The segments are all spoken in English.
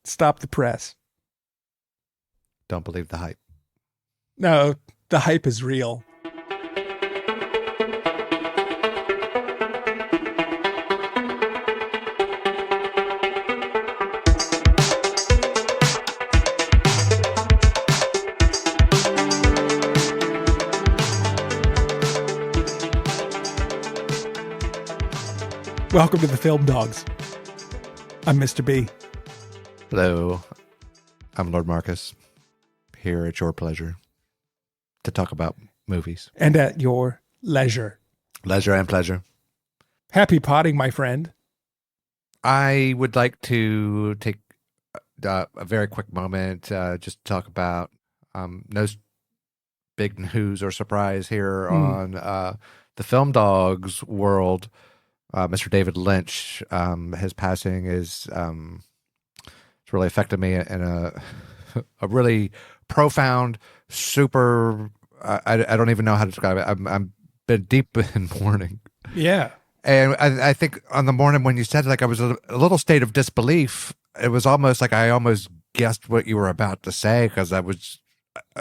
Stop the press. Don't believe the hype. No, the hype is real. Welcome to the Film Dogs. I'm Mr. B. Hello, I'm Lord Marcus, here at your pleasure to talk about movies. And at your leisure. Leisure and pleasure. Happy potting, my friend. I would like to take a very quick moment just to talk about no big news or surprise here on the Film Dogs world. Mr. David Lynch, his passing is it's really affected me in a really profound, super. I don't even know how to describe it. I'm been deep in mourning. Yeah, and I think on the morning when you said, like, I was a little state of disbelief. It was almost like I almost guessed what you were about to say, because I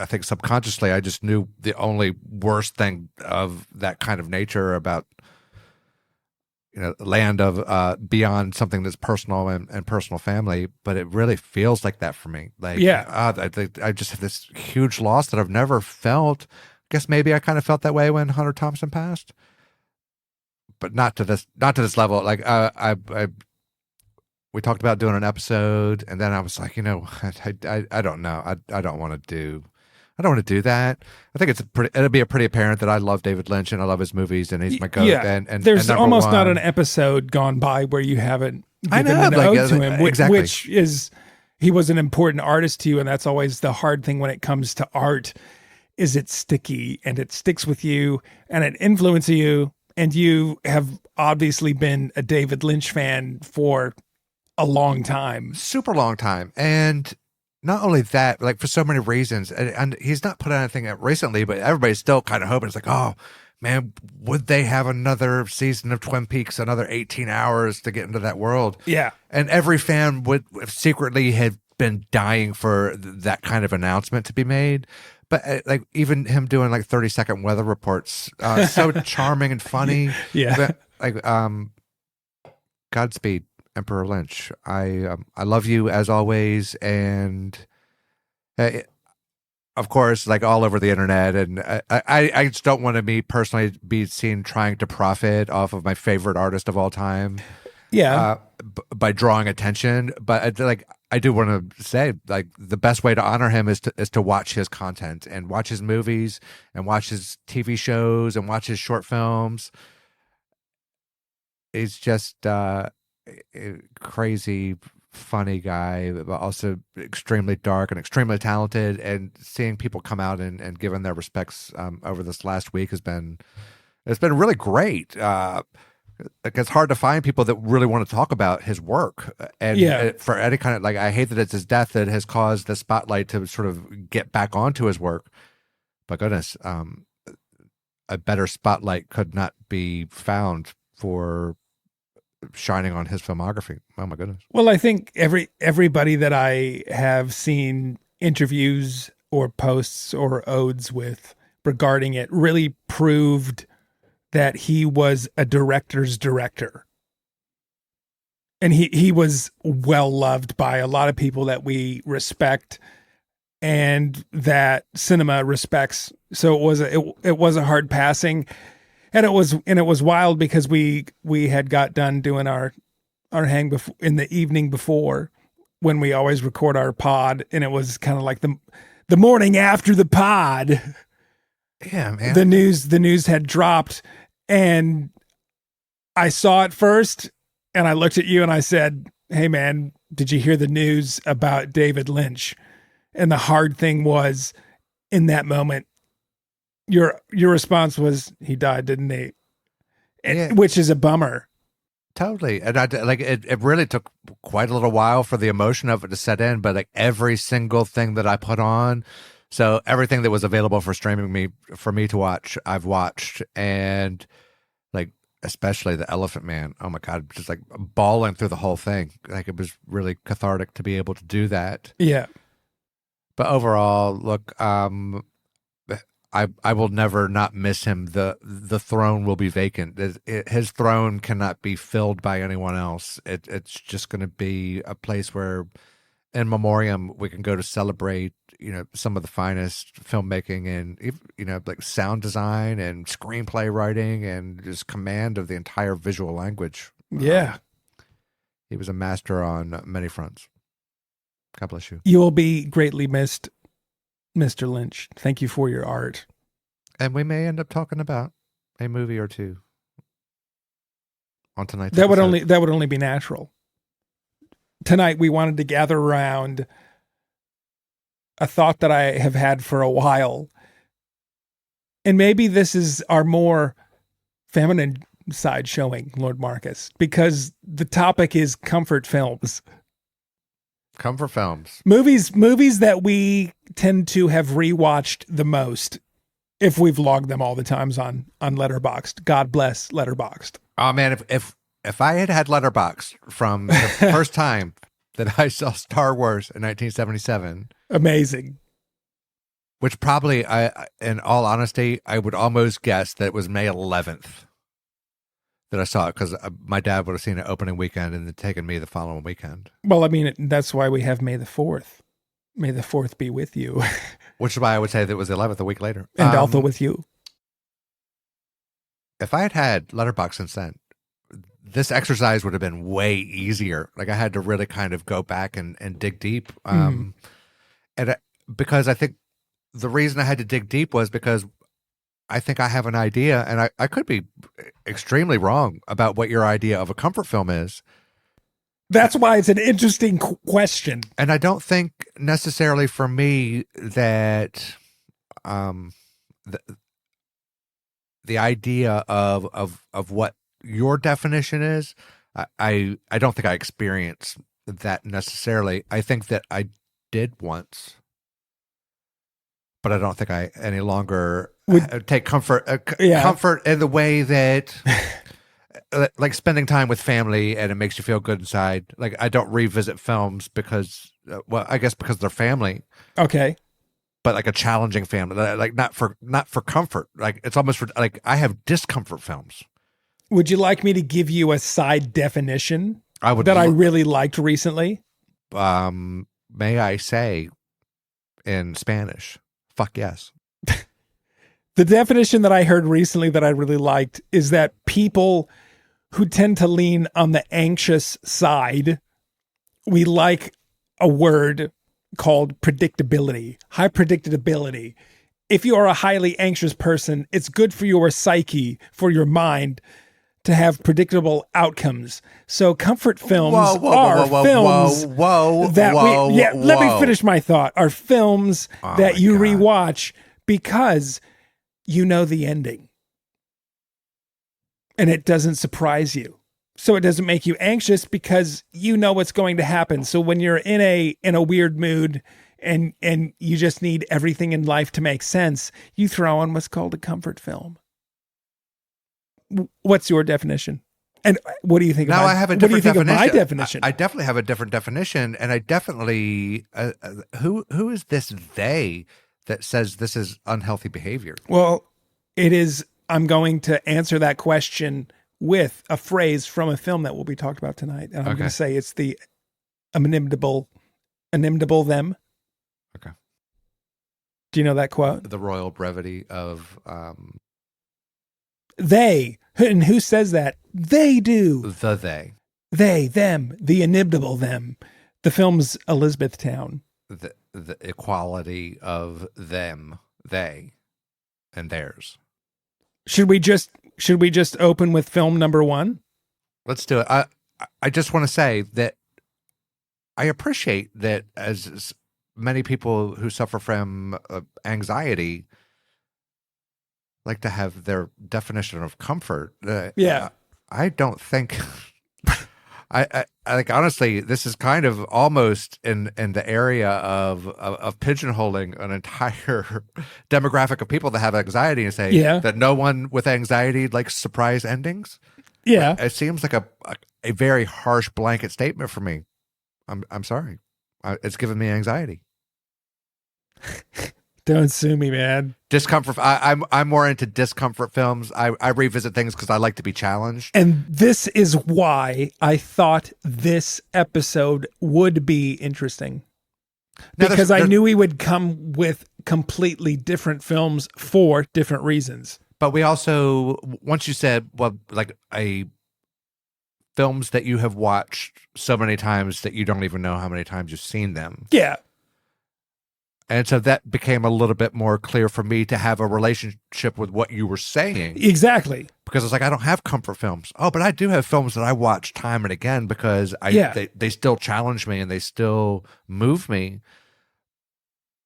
think subconsciously I just knew the only worst thing of that kind of nature about, land of beyond something that's personal and personal family, but it really feels like that for me. Like, yeah, I just have this huge loss that I've never felt. I guess maybe I kind of felt that way when Hunter Thompson passed, but not to this level. Like, we talked about doing an episode, and then I was like, I don't know. I don't want to do that. I think it'll be pretty apparent that I love David Lynch and I love his movies, and he's my goat. Yeah, and there's and almost one, not an episode gone by where you haven't given an like, ode to him, exactly. which is, he was an important artist to you, and that's always the hard thing when it comes to art, is it's sticky, and it sticks with you, and it influences you, and you have obviously been a David Lynch fan for a long time. Super long time. And not only that, like, for so many reasons, and he's not put anything out recently, but everybody's still kind of hoping. It's like, oh man, would they have another season of Twin Peaks, another 18 hours to get into that world? Yeah. And every fan would secretly have been dying for that kind of announcement to be made. But like, even him doing like 30-second weather reports, so charming and funny. Yeah. But, like, Godspeed, Emperor Lynch. I love you as always, and of course, like, all over the internet, and I just don't want to be seen trying to profit off of my favorite artist of all time. Yeah. By drawing attention, but I do want to say, like, the best way to honor him is to watch his content and watch his movies and watch his TV shows and watch his short films. He's just a crazy, funny guy, but also extremely dark and extremely talented. And seeing people come out and giving their respects over this last week it's been really great. Like, it's hard to find people that really want to talk about his work, and for any kind of, like, I hate that it's his death that has caused the spotlight to sort of get back onto his work. But goodness, a better spotlight could not be found for shining on his filmography. Oh my goodness. Well, I think everybody that I have seen interviews or posts or odes with regarding it really proved that he was a director's director. And he was well loved by a lot of people that we respect and that cinema respects. So it was a hard passing. And it was wild because we had got done doing our hang in the evening before, when we always record our pod, and it was kind of like the morning after the pod. Yeah, man. The news had dropped, and I saw it first, and I looked at you and I said, "Hey man, did you hear the news about David Lynch?" And the hard thing was, in that moment, your response was, he died, didn't he? Which is a bummer. Totally. And it really took quite a little while for the emotion of it to set in, but like, every single thing that I put on, so everything that was available for streaming for me to watch, I've watched. And like, especially the Elephant Man. Oh my God, just like bawling through the whole thing. Like it was really cathartic to be able to do that. Yeah. But overall, look, I will never not miss him. The throne will be vacant. His throne cannot be filled by anyone else. It's just going to be a place where, in memoriam, we can go to celebrate, some of the finest filmmaking and, like sound design and screenplay writing and just command of the entire visual language. Yeah. He was a master on many fronts. God bless you. You will be greatly missed, Mr. Lynch. Thank you for your art. And we may end up talking about a movie or two on tonight's That episode. would only be natural. Tonight we wanted to gather around a thought that I have had for a while. And maybe this is our more feminine side showing, Lord Marcus, because the topic is comfort films. Comfort films. Movies that we tend to have rewatched the most if we've logged them all the times on Letterboxd. God bless Letterboxd. Oh man, if I had Letterboxd from the first time that I saw Star Wars in 1977, amazing. Which probably, in all honesty, I would almost guess that it was May 11th that I saw it, because my dad would have seen it opening weekend and then taken me the following weekend. Well, I mean, that's why we have May the 4th. May the 4th be with you. Which is why I would say that it was the 11th a week later. And also with you. If I had Letterboxd since then, this exercise would have been way easier. Like I had to really kind of go back and dig deep. Because I think the reason I had to dig deep was because I think I have an idea, and I could be extremely wrong about what your idea of a comfort film is. That's why it's an interesting question. And I don't think necessarily for me that the idea of what your definition is, I don't think I experienced that necessarily. I think that I did once, but I don't think I any longer take comfort comfort in the way that like spending time with family and it makes you feel good inside. Like I don't revisit films because I guess because they're family. Okay. But like a challenging family, like not for comfort. Like it's almost for like I have discomfort films. Would you like me to give you a side definition I really liked recently? May I say in Spanish? Fuck yes. The definition that I heard recently that I really liked is that people who tend to lean on the anxious side, we like a word called predictability, high predictability. If you are a highly anxious person, it's good for your psyche, for your mind, to have predictable outcomes. So comfort films are films that let me finish my thought, are films that you rewatch because you know the ending. And it doesn't surprise you. So it doesn't make you anxious because you know what's going to happen. So when you're in a weird mood and you just need everything in life to make sense, you throw on what's called a comfort film. What's your definition? And what do you think? Now I have a different definition. Of my definition? I definitely have a different definition, and I definitely who is this they that says this is unhealthy behavior? Well, it is. I'm going to answer that question with a phrase from a film that will be talked about tonight, and I'm going to say it's the inimitable them. Okay. Do you know that quote? The royal brevity of they. And who says that? They do. They, them, the inimitable them. The film's Elizabethtown. The equality of them, they, and theirs. Should we just open with film number 1? Let's do it. I just want to say that I appreciate that as many people who suffer from anxiety like to have their definition of comfort. I don't think I like, honestly, this is kind of almost in the area of pigeonholing an entire demographic of people that have anxiety and say that no one with anxiety likes surprise endings. Yeah. It seems like a very harsh blanket statement for me. I'm sorry. It's given me anxiety. Don't sue me, man. Discomfort. I'm more into discomfort films. I revisit things because I like to be challenged. And this is why I thought this episode would be interesting. Now, Because I knew we would come with completely different films for different reasons. But we also, once you said, well, like films that you have watched so many times that you don't even know how many times you've seen them. Yeah. And so that became a little bit more clear for me to have a relationship with what you were saying. Exactly. Because it's like, I don't have comfort films. Oh, but I do have films that I watch time and again because they still challenge me and they still move me.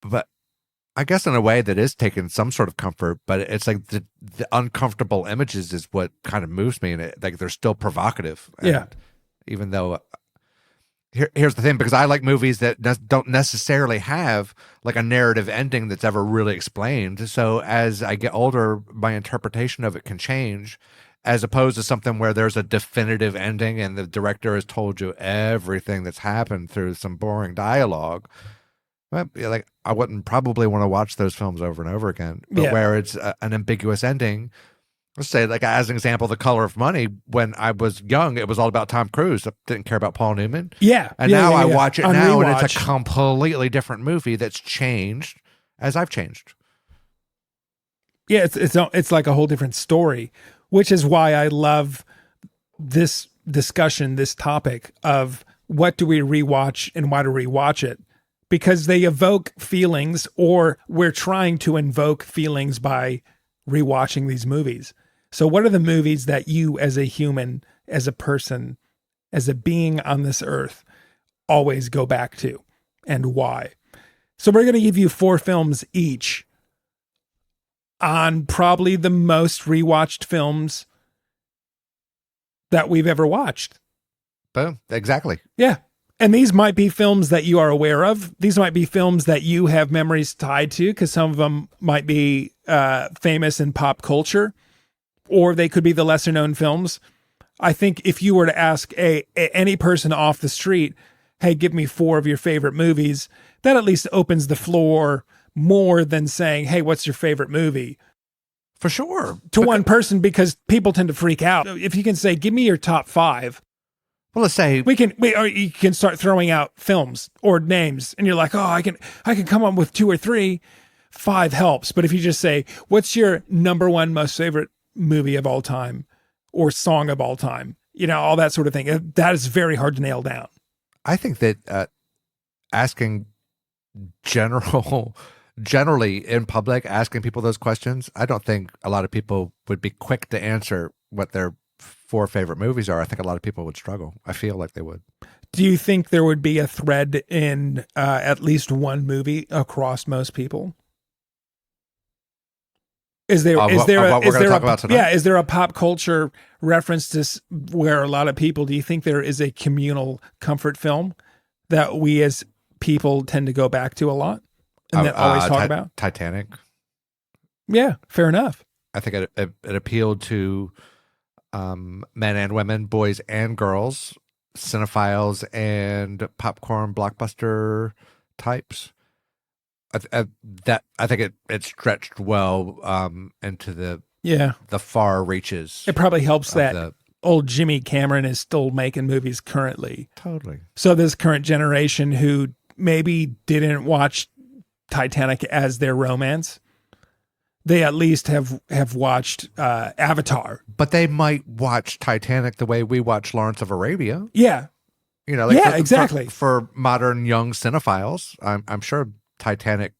But I guess in a way that is taking some sort of comfort, but it's like the uncomfortable images is what kind of moves me, and like they're still provocative. And even though here's the thing, because I like movies that don't necessarily have like a narrative ending that's ever really explained. So as I get older, my interpretation of it can change, as opposed to something where there's a definitive ending and the director has told you everything that's happened through some boring dialogue. Well, like I wouldn't probably want to watch those films over and over again. But where it's an ambiguous ending, let's say, like as an example, The Color of Money. When I was young, it was all about Tom Cruise. I didn't care about Paul Newman. Yeah, and now I watch it on now, rewatch. and it's a completely different movie that's changed as I've changed. Yeah, it's like a whole different story, which is why I love this discussion, this topic of what do we rewatch and why do we rewatch it. Because they evoke feelings, or we're trying to invoke feelings by rewatching these movies. So what are the movies that you as a human, as a person, as a being on this earth, always go back to, and why? So we're going to give you 4 films each on probably the most rewatched films that we've ever watched. Boom. Exactly. Yeah. And these might be films that you are aware of. These might be films that you have memories tied to, because some of them might be famous in pop culture, or they could be the lesser known films. I think if you were to ask any person off the street, hey, give me 4 of your favorite movies, that at least opens the floor more than saying, hey, what's your favorite movie? For sure. To one person, because people tend to freak out. If you can say, give me your top 5. Well, let's say or you can start throwing out films or names, and you're like, oh, I can come up with 2 or 3. 5 helps. But if you just say, what's your number 1 most favorite movie of all time or song of all time, all that sort of thing, that is very hard to nail down. I think that asking generally in public, asking people those questions, I don't think a lot of people would be quick to answer what their 4 favorite movies are. I think a lot of people would struggle. I feel like they would. Do you think there would be a thread in at least one movie across most people? Is there what we're going to talk about tonight? Yeah, is there a pop culture reference to where a lot of people, do you think there is a communal comfort film that we as people tend to go back to a lot and that always talk about? Titanic. Yeah, fair enough. I think it appealed to men and women, boys and girls, cinephiles and popcorn blockbuster types. I think it stretched well into the far reaches. It probably helps that old Jimmy Cameron is still making movies currently. Totally. So this current generation who maybe didn't watch Titanic as their romance, they at least have watched Avatar. But they might watch Titanic the way we watch Lawrence of Arabia. Yeah. Exactly. For modern young cinephiles, I'm sure Titanic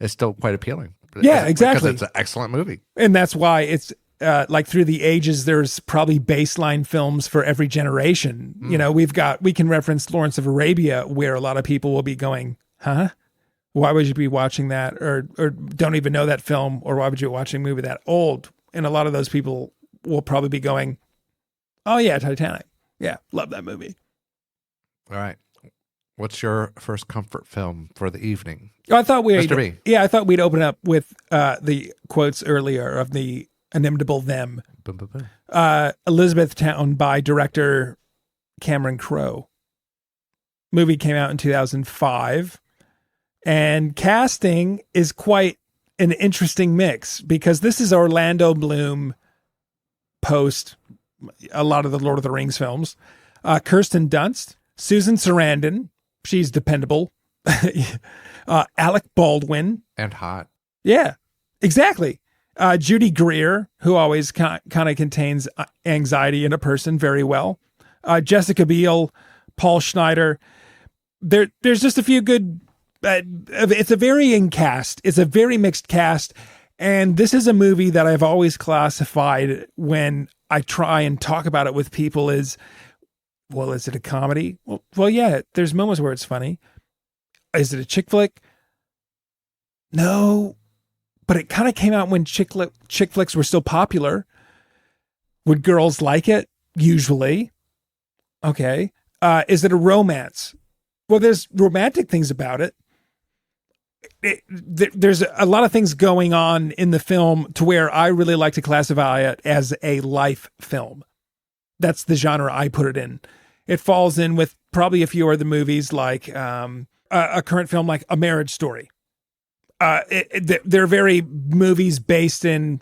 is still quite appealing. Yeah, exactly. Because it's an excellent movie. And that's why it's like through the ages, there's probably baseline films for every generation. We can reference Lawrence of Arabia, where a lot of people will be going, huh? Why would you be watching that? Or don't even know that film, or why would you be watching a movie that old? And a lot of those people will probably be going, oh yeah, Titanic. Yeah, love that movie. All right. What's your first comfort film for the evening? I thought Mr. B. Yeah, I thought we'd open up with the quotes earlier of the inimitable Them Boom, boom, boom. Elizabethtown by director Cameron Crowe. Movie came out in 2005. And casting is quite an interesting mix because this is Orlando Bloom post a lot of the Lord of the Rings films. Kirsten Dunst, Susan Sarandon, she's dependable. Alec Baldwin. And hot. Yeah, exactly. Judy Greer, who always kind of contains anxiety in a person very well. Jessica Biel, Paul Schneider. There's just a few good. It's a varying cast. It's a very mixed cast. And this is a movie that I've always classified when I try and talk about it with people is, well, is it a comedy? Well, yeah, there's moments where it's funny. Is it a chick flick? No, but it kind of came out when chick flicks were still popular. Would girls like it? Usually. Okay. Is it a romance? Well, there's romantic things about it. There's a lot of things going on in the film to where I really like to classify it as a life film. That's the genre I put it in. It falls in with probably a few other movies like a current film like A Marriage Story. They're very movies based in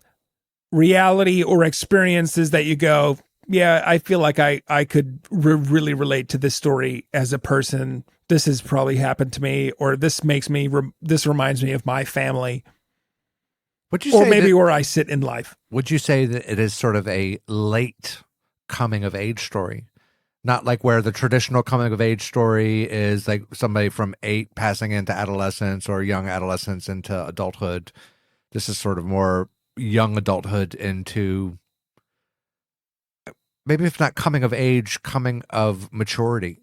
reality or experiences that you go, yeah, I feel like I could really relate to this story as a person. This has probably happened to me, or this makes me, this reminds me of my family. Would you or say maybe that, where I sit in life. Would you say that it is sort of a late coming of age story? Not like where the traditional coming of age story is like somebody from 8 passing into adolescence or young adolescence into adulthood. This is sort of more young adulthood into maybe if not coming of age, coming of maturity.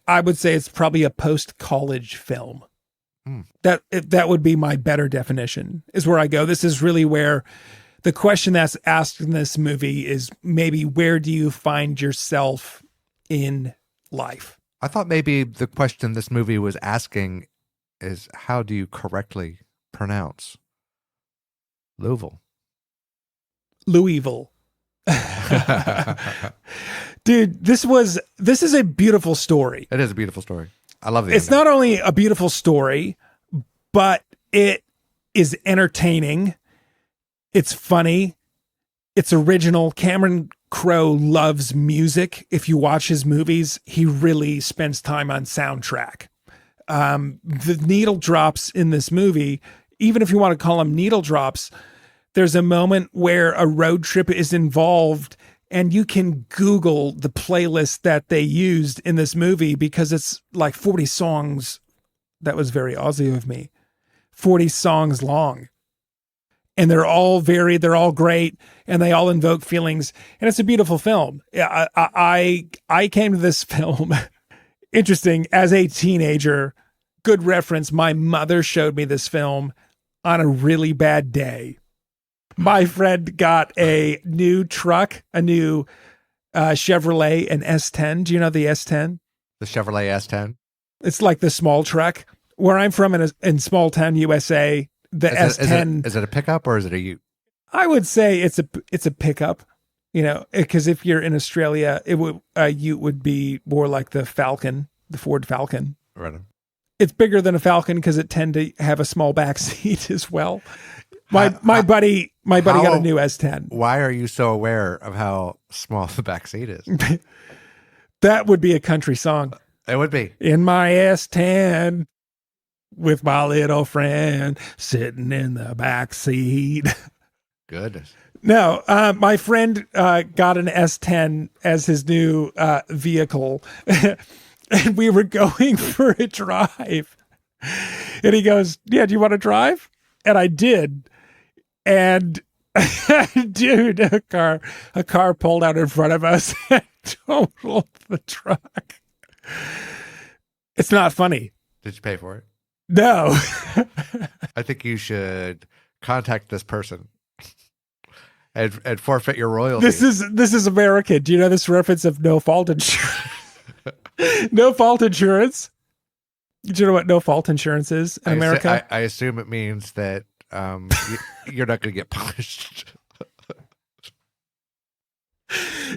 I would say it's probably a post-college film. That would be my better definition, is where I go. This is really where the question that's asked in this movie is maybe where do you find yourself in life? I thought maybe the question this movie was asking is how do you correctly pronounce Louisville? Louisville. Dude, this is a beautiful story. It is a beautiful story. I love it. It's not only a beautiful story, but it is entertaining. It's funny. It's original. Cameron Crowe loves music. If you watch his movies, he really spends time on soundtrack. The needle drops in this movie, even if you want to call them needle drops, there's a moment where a road trip is involved and you can Google the playlist that they used in this movie because it's like 40 songs. That was very Aussie of me. 40 songs long. And they're all great, and they all invoke feelings. And it's a beautiful film. I came to this film, interesting, as a teenager. Good reference. My mother showed me this film on a really bad day. My friend got a new truck, a new Chevrolet, an S10. Do you know the S10? The Chevrolet S10? It's like the small truck. Where I'm from in small town USA, the S10. Is it a pickup or is it a ute? I would say it's a pickup, because if you're in Australia, a ute would be more like the Falcon, the Ford Falcon. Right. It's bigger than a Falcon because it tend to have a small back seat as well. My buddy got a new S10. Why are you so aware of how small the back seat is? That would be a country song. It would be. In my S10 with my little friend sitting in the back seat. Goodness. No, my friend got an S10 as his new vehicle. And we were going for a drive. And he goes, yeah, do you want to drive? And I did. And dude, a car pulled out in front of us and totaled the truck. It's not funny. Did you pay for it? No. I think you should contact this person and forfeit your royalties. This is American. Do you know this reference of no fault insurance? No fault insurance. Do you know what no fault insurance is in America? I assume it means that you're not going to get punished.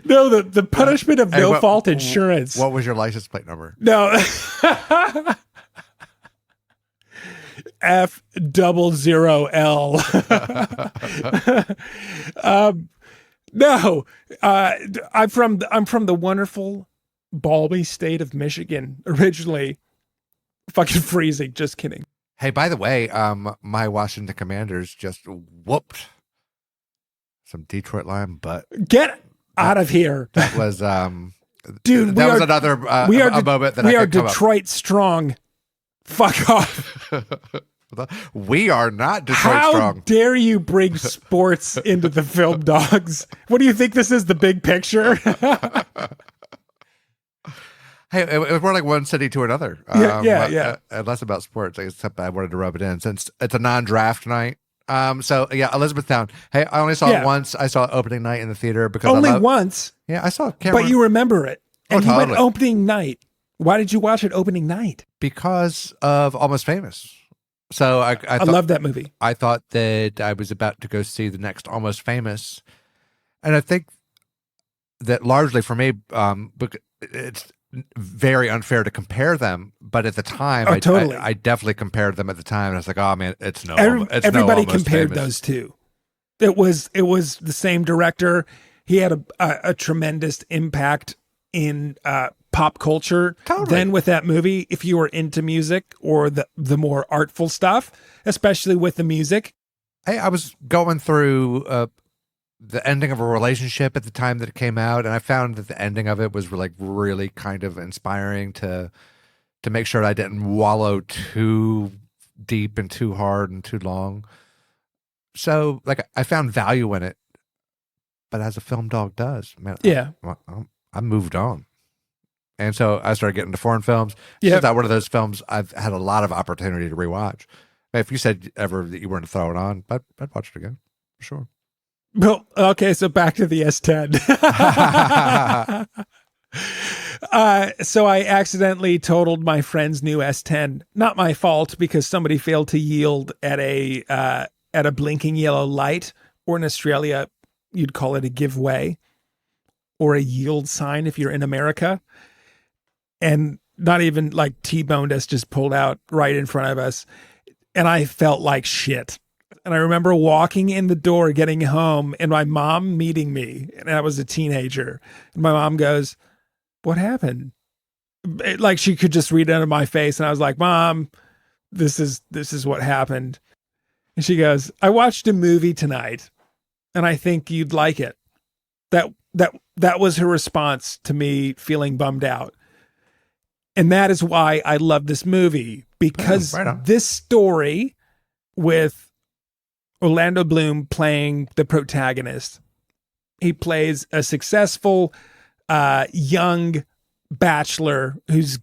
No, the punishment of Hey, no fault insurance. What was your license plate number? No. F00L. No, I'm from the wonderful balmy state of Michigan originally. Fucking freezing. Just kidding. Hey, by the way, my Washington Commanders just whooped some Detroit Lion butt. Get out of here. That was dude. That was another a moment that we I are could come Detroit strong. Fuck off. We are not Detroit How strong. dare you bring sports into the film, dogs? What do you think this is, the big picture? Hey, it was more like one city to another. Yeah. And less about sports, except I wanted to rub it in since it's a non-draft night. So yeah, Elizabethtown. Hey, I only saw it once. I saw it opening night in the theater because only once. Yeah, I saw Cameron. But you remember it, and you totally. went opening night. Why did you watch it opening night? Because of Almost Famous. So I love that movie. I thought that I was about to go see the next Almost Famous, and I think that largely for me, it's very unfair to compare them. But at the time, I definitely compared them at the time, and I was like, "Oh man, everybody compared those two." It was the same director. He had a tremendous impact in pop culture. Totally. Then with that movie, if you were into music or the more artful stuff, especially with the music. Hey, I was going through the ending of a relationship at the time that it came out, and I found that the ending of it was like really kind of inspiring to make sure I didn't wallow too deep and too hard and too long. So like I found value in it, but as a film dog does, man, yeah, I moved on. And so I started getting into foreign films. Yeah, it's not one of those films I've had a lot of opportunity to rewatch. If you said ever that you weren't to throw it on, I'd watch it again for sure. Well, okay, so back to the S10. So I accidentally totaled my friend's new S10. Not my fault, because somebody failed to yield at a blinking yellow light, or in Australia you'd call it a giveaway, or a yield sign if you're in America. And not even like T-boned us, just pulled out right in front of us. And I felt like shit. And I remember walking in the door, getting home, and my mom meeting me. And I was a teenager. And my mom goes, "What happened?" Like she could just read it out of my face. And I was like, "Mom, this is what happened." And she goes, "I watched a movie tonight, and I think you'd like it." That was her response to me feeling bummed out. And that is why I love this movie, because this story with Orlando Bloom playing the protagonist, he plays a successful young bachelor who's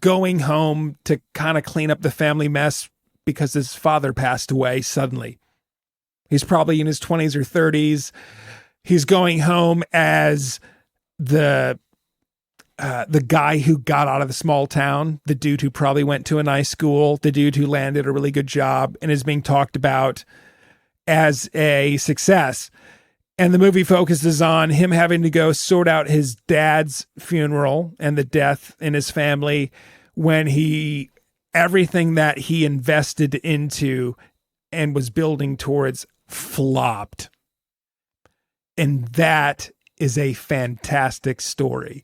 going home to kind of clean up the family mess because his father passed away suddenly. He's probably in his 20s or 30s. He's going home as the guy who got out of the small town, the dude who probably went to a nice school, the dude who landed a really good job and is being talked about as a success. And the movie focuses on him having to go sort out his dad's funeral and the death in his family when everything that he invested into and was building towards flopped. And that is a fantastic story,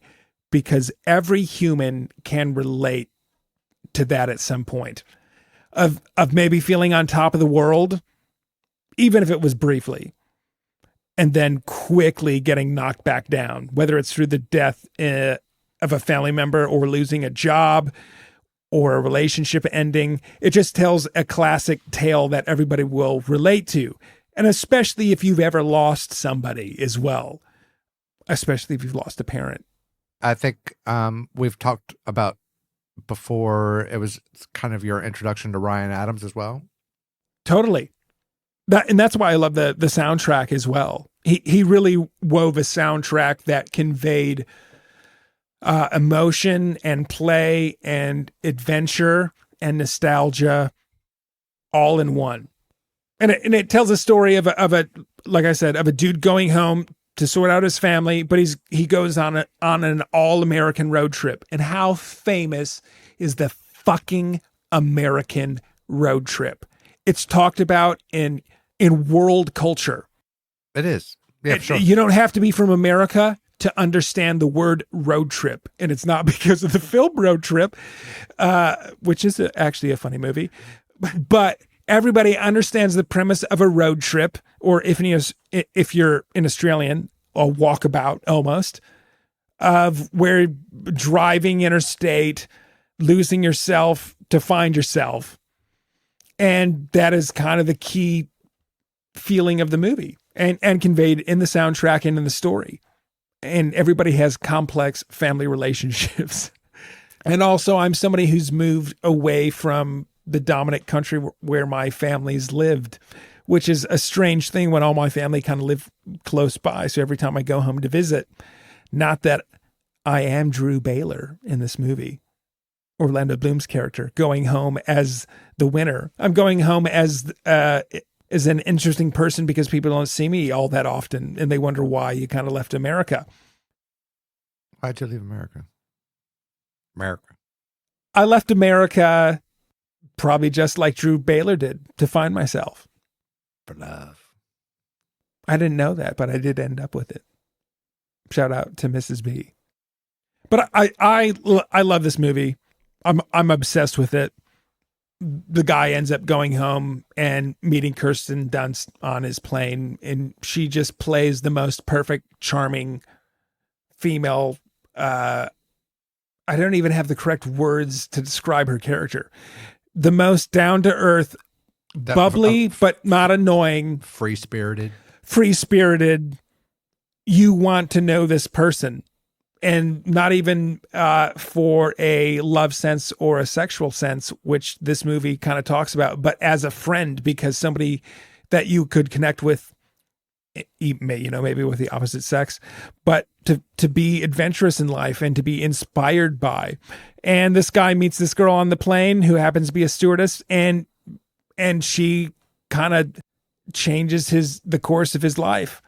because every human can relate to that at some point of maybe feeling on top of the world, even if it was briefly, and then quickly getting knocked back down, whether it's through the death of a family member or losing a job or a relationship ending. It just tells a classic tale that everybody will relate to. And especially if you've ever lost somebody as well, especially if you've lost a parent. I think we've talked about before, it was kind of your introduction to Ryan Adams as well. Totally. And that's why I love the soundtrack as well. He really wove a soundtrack that conveyed emotion and play and adventure and nostalgia all in one. And it tells a story of a like I said, of a dude going home to sort out his family, but he goes on an all-American road trip. And how famous is the fucking American road trip? It's talked about in world culture. It is. Yeah, sure. You don't have to be from America to understand the word road trip. And it's not because of the film Road Trip, which is actually a funny movie. But everybody understands the premise of a road trip, or if you're an Australian, a walkabout almost, of where driving interstate, losing yourself to find yourself. And that is kind of the key feeling of the movie and conveyed in the soundtrack and in the story. And everybody has complex family relationships. And also, I'm somebody who's moved away from the dominant country where my family's lived, which is a strange thing when all my family kind of live close by. So every time I go home to visit, not that I am Drew Baylor in this movie, Orlando Bloom's character, going home as the winner. I'm going home as an interesting person because people don't see me all that often and they wonder why you kind of left America. Why'd you leave America? I left America probably just like Drew Baylor did, to find myself. For love. I didn't know that, but I did end up with it. Shout out to Mrs. B. But I love this movie. I'm obsessed with it. The guy ends up going home and meeting Kirsten Dunst on his plane, and she just plays the most perfect, charming female. I don't even have the correct words to describe her character. The most down to earth, bubbly, but not annoying. Free spirited. You want to know this person. And not even for a love sense or a sexual sense, which this movie kind of talks about, but as a friend, because somebody that you could connect with, maybe with the opposite sex, but to be adventurous in life and to be inspired by. And this guy meets this girl on the plane who happens to be a stewardess, and she kind of changes the course of his life.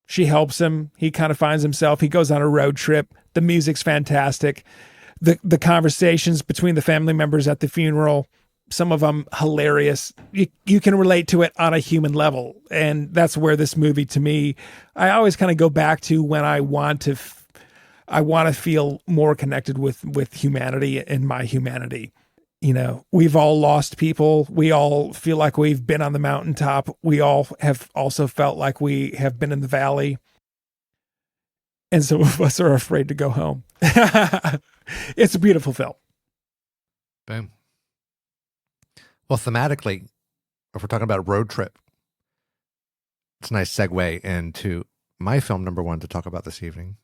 She helps him. He kind of finds himself. He goes on a road trip. The music's fantastic. The conversations between the family members at the funeral, some of them hilarious. You can relate to it on a human level. And that's where this movie, to me, I always kind of go back to when I want to feel more connected with humanity and my humanity. You know, we've all lost people. We all feel like we've been on the mountaintop. We all have also felt like we have been in the valley. And some of us are afraid to go home. It's a beautiful film. Boom. Well, thematically, if we're talking about a road trip, it's a nice segue into my film number one to talk about this evening.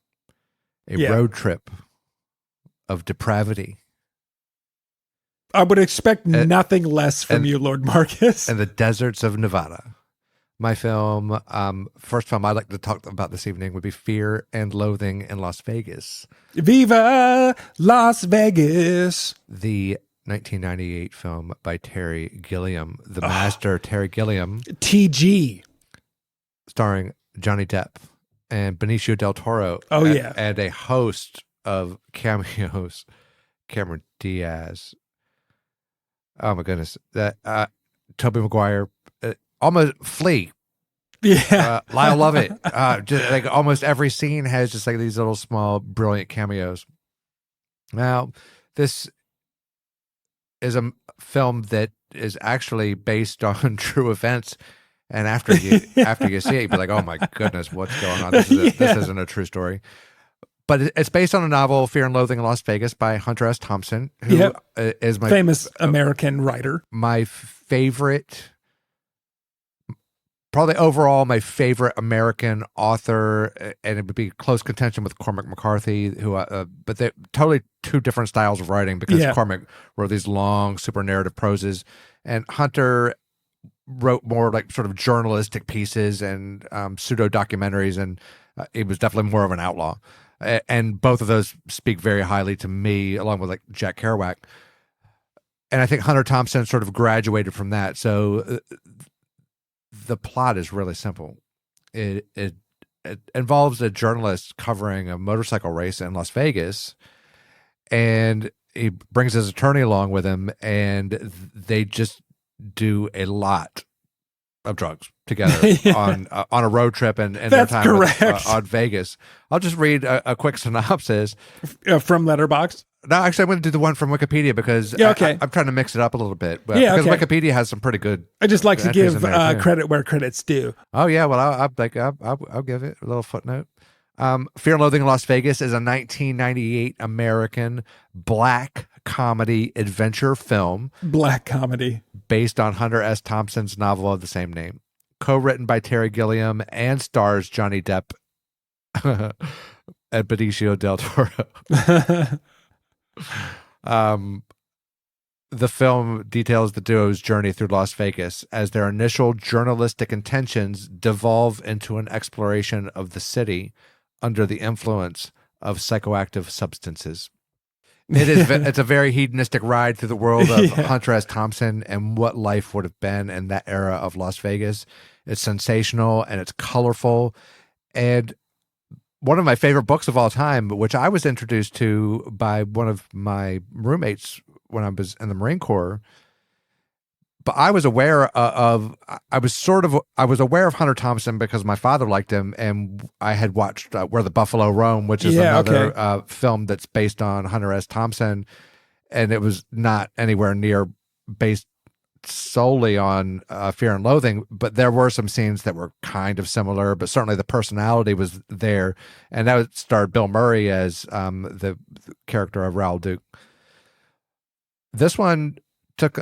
A road trip of depravity. I would expect nothing less from you, Lord Marcus. And the deserts of Nevada. My film, first film I'd like to talk about this evening would be Fear and Loathing in Las Vegas. Viva Las Vegas. The 1998 film by Terry Gilliam, the master Terry Gilliam. TG. Starring Johnny Depp and Benicio del Toro. Oh, yeah. And a host of cameos. Cameron Diaz. Oh my goodness! That Tobey Maguire, almost Flea. Yeah, Lyle Lovett. Just like almost every scene has just like these little small brilliant cameos. Now, this is a film that is actually based on true events, and after you see it, you'd be like, "Oh my goodness, what's going on? This isn't a true story." But it's based on a novel, Fear and Loathing in Las Vegas, by Hunter S. Thompson, who is my famous American writer. My favorite, probably overall, my favorite American author, and it would be close contention with Cormac McCarthy, but they're totally two different styles of writing, because Cormac wrote these long, super narrative proses, and Hunter wrote more like sort of journalistic pieces and pseudo documentaries, and it was definitely more of an outlaw. And both of those speak very highly to me, along with like Jack Kerouac. And I think Hunter Thompson sort of graduated from that. So the plot is really simple. It it involves a journalist covering a motorcycle race in Las Vegas, and he brings his attorney along with him, and they just do a lot of drugs together Yeah. on a road trip and their That's time correct. on Vegas. I'll just read a quick synopsis. From Letterboxd. No, actually, I'm going to do the one from Wikipedia because Yeah, okay. I'm trying to mix it up a little bit. But Yeah, because okay. Wikipedia has some pretty good. I just like to entries give in there, too. credit where credit's due. Oh yeah, well I'll give it a little footnote. Fear and Loathing in Las Vegas is a 1998 American black comedy adventure film Black comedy. based on Hunter S. Thompson's novel of the same name. Co-written by Terry Gilliam and stars Johnny Depp and Benicio del Toro. The film details the duo's journey through Las Vegas as their initial journalistic intentions devolve into an exploration of the city under the influence of psychoactive substances. It's a very hedonistic ride through the world of Hunter S. Thompson and what life would have been in that era of Las Vegas. It's sensational and it's colorful. And one of my favorite books of all time, which I was introduced to by one of my roommates when I was in the Marine Corps. But I was aware I was aware of Hunter Thompson because my father liked him, and I had watched Where the Buffalo Roam, which is another film that's based on Hunter S. Thompson, and it was not anywhere near based solely on Fear and Loathing, but there were some scenes that were kind of similar, but certainly the personality was there, and that starred Bill Murray as the character of Raoul Duke. This one took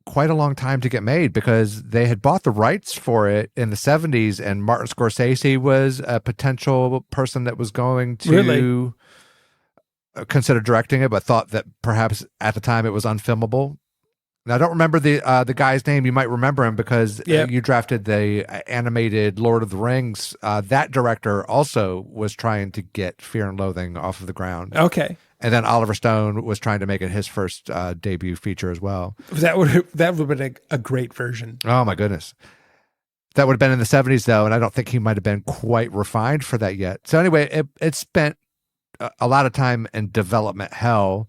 quite a long time to get made because they had bought the rights for it in the 70s, and Martin Scorsese was a potential person that was going to consider directing it, but thought that perhaps at the time it was unfilmable. Now, I don't remember the guy's name. You might remember him because you drafted the animated Lord of the Rings. That director also was trying to get Fear and Loathing off of the ground. Okay. And then Oliver Stone was trying to make it his first debut feature as well. That would have been a great version. Oh, my goodness. That would have been in the 70s, though, and I don't think he might have been quite refined for that yet. So anyway, it spent a lot of time in development hell.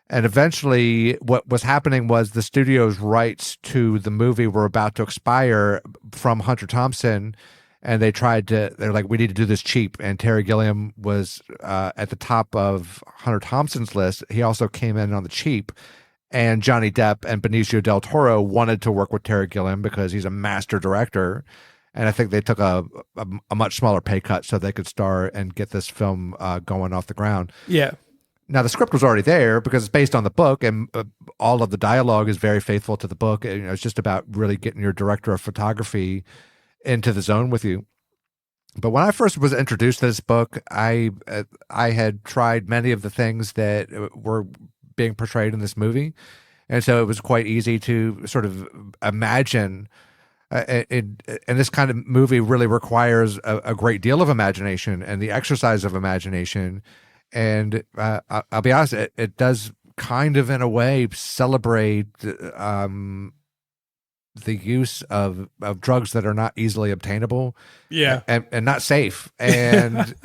And eventually what was happening was the studio's rights to the movie were about to expire from Hunter Thompson. And they're like, we need to do this cheap. And Terry Gilliam was at the top of Hunter Thompson's list. He also came in on the cheap. And Johnny Depp and Benicio del Toro wanted to work with Terry Gilliam because he's a master director. And I think they took a much smaller pay cut so they could star and get this film going off the ground. Yeah. Now, the script was already there because it's based on the book, and all of the dialogue is very faithful to the book. And, it's just about really getting your director of photography into the zone with you. But when I first was introduced to this book, I had tried many of the things that were being portrayed in this movie. And so it was quite easy to sort of imagine. And this kind of movie really requires a great deal of imagination and the exercise of imagination. And I'll be honest, it does kind of, in a way, celebrate the use of drugs that are not easily obtainable, and not safe, and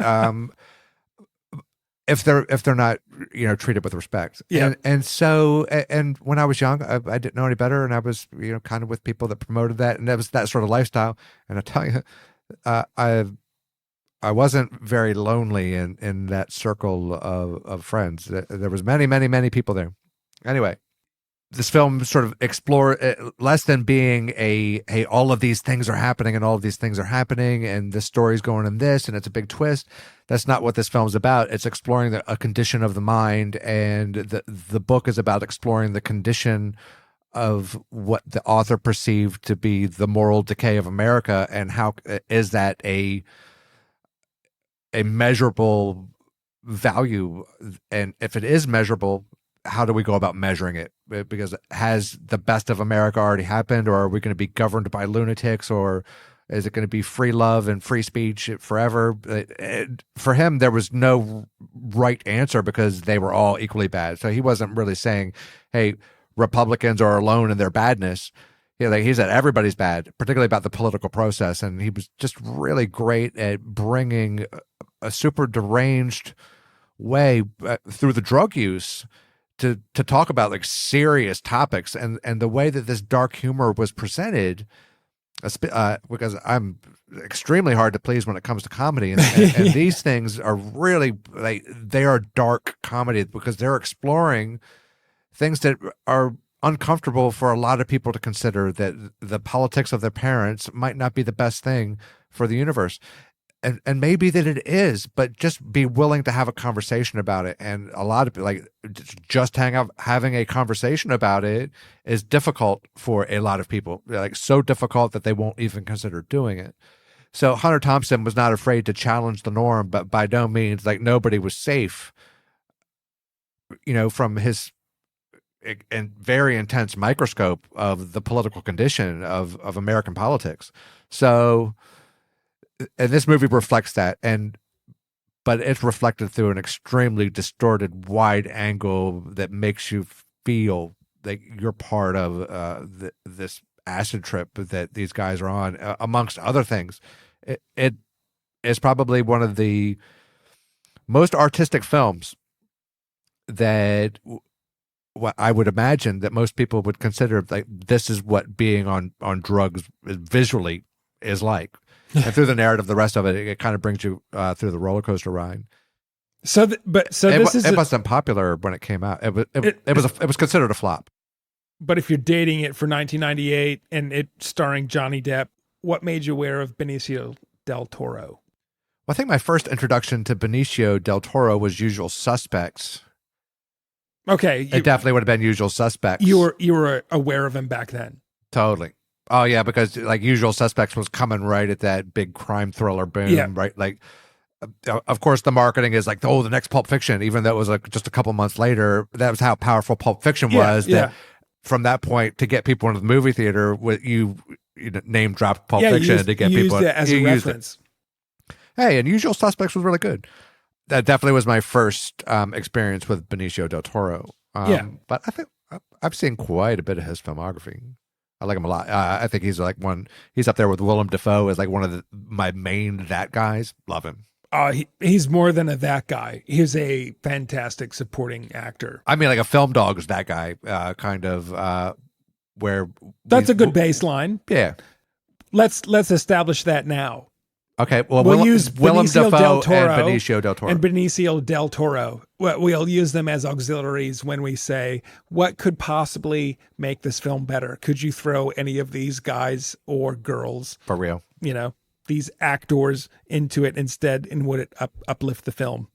if they're not treated with respect, and so when I was young, I didn't know any better, and I was kind of with people that promoted that, and that was that sort of lifestyle. And I tell you, I wasn't very lonely in that circle of friends. There was many people there. Anyway, this film sort of explore less than being hey, all of these things are happening and all of these things are happening and the story's going in this and it's a big twist. That's not what this film's about. It's exploring a condition of the mind, and the book is about exploring the condition of what the author perceived to be the moral decay of America, and how is that a measurable value, and if it is measurable, how do we go about measuring it? Because has the best of America already happened, or are we going to be governed by lunatics, or is it going to be free love and free speech forever? For him, there was no right answer because they were all equally bad. So he wasn't really saying, hey, Republicans are alone in their badness. He said everybody's bad, particularly about the political process, and he was just really great at bringing a super deranged way through the drug use to talk about like serious topics, and the way that this dark humor was presented, because I'm extremely hard to please when it comes to comedy, and these things are really like they are dark comedy because they're exploring things that are uncomfortable for a lot of people to consider, that the politics of their parents might not be the best thing for the universe. And maybe that it is, but just be willing to have a conversation about it. And a lot of like just having a conversation about it is difficult for a lot of people, like so difficult that they won't even consider doing it. So Hunter Thompson was not afraid to challenge the norm, but by no means like nobody was safe, from his and very intense microscope of the political condition of American politics. So, and this movie reflects that, but it's reflected through an extremely distorted, wide angle that makes you feel like you're part of this acid trip that these guys are on, amongst other things. It is probably one of the most artistic films that what I would imagine that most people would consider like this is what being on drugs visually is like. And through the narrative, the rest of it kind of brings you through the roller coaster ride. It wasn't popular when it came out. It was considered a flop. But if you're dating it for 1998 and it starring Johnny Depp, what made you aware of Benicio del Toro? Well, I think my first introduction to Benicio del Toro was Usual Suspects. Okay, it definitely would have been Usual Suspects. You were aware of him back then. Totally. Oh yeah, because like Usual Suspects was coming right at that big crime thriller boom, right? Like, of course, the marketing is like, the next Pulp Fiction, even though it was like just a couple months later. That was how powerful Pulp Fiction was. That from that point to get people into the movie theater, you name dropped Pulp Fiction to get people used it as a reference. Hey, and Usual Suspects was really good. That definitely was my first experience with Benicio del Toro. But I think I've seen quite a bit of his filmography. I like him a lot. I think he's like he's up there with Willem Dafoe as like one of my main that guys. Love him. He's more than a that guy. He's a fantastic supporting actor. I mean, like a film dog is that guy, kind of where. That's a good baseline. Yeah. Let's establish that now. Okay, well, we'll use Willem Benicio Dafoe del Toro and Benicio del Toro. And Benicio del Toro. We'll use them as auxiliaries when we say, what could possibly make this film better? Could you throw any of these guys or girls, for real, these actors into it instead, and would it uplift the film?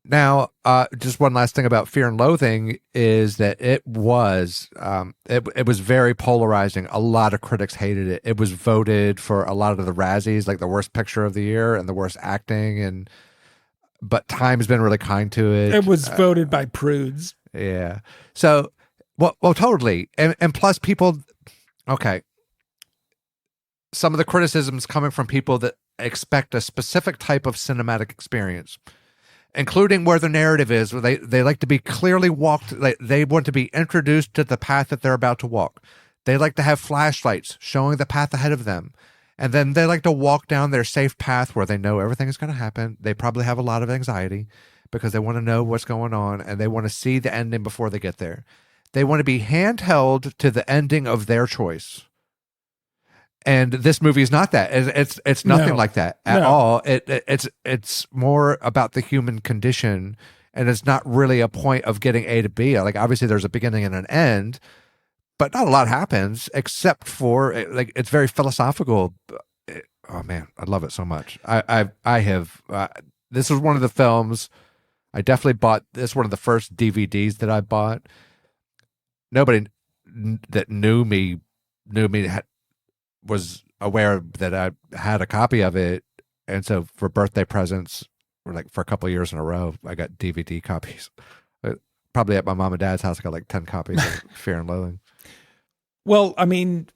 Now, just one last thing about Fear and Loathing is that it was very polarizing. A lot of critics hated it. It was voted for a lot of the Razzies, like the worst picture of the year and the worst acting, but Time's been really kind to it. It was voted by prudes. Yeah. So, well, totally. And plus people, okay. Some of the criticisms coming from people that expect a specific type of cinematic experience, including where the narrative is, where they like to be clearly walked. They want to be introduced to the path that they're about to walk. They like to have flashlights showing the path ahead of them. And then they like to walk down their safe path where they know everything is going to happen. They probably have a lot of anxiety because they want to know what's going on and they want to see the ending before they get there. They want to be handheld to the ending of their choice. And this movie is not that. It's nothing like that at all. It's more about the human condition, and it's not really a point of getting A to B. Like obviously there's a beginning and an end, but not a lot happens except for like it's very philosophical. Oh man, I love it so much. I have this was one of the films I definitely bought. This is one of the first DVDs that I bought. Nobody that knew me was aware that I had a copy of it, and so for birthday presents, or like for a couple of years in a row, I got DVD copies. Probably at my mom and dad's house, I got like 10 copies of Fear and Loathing. Well, I mean,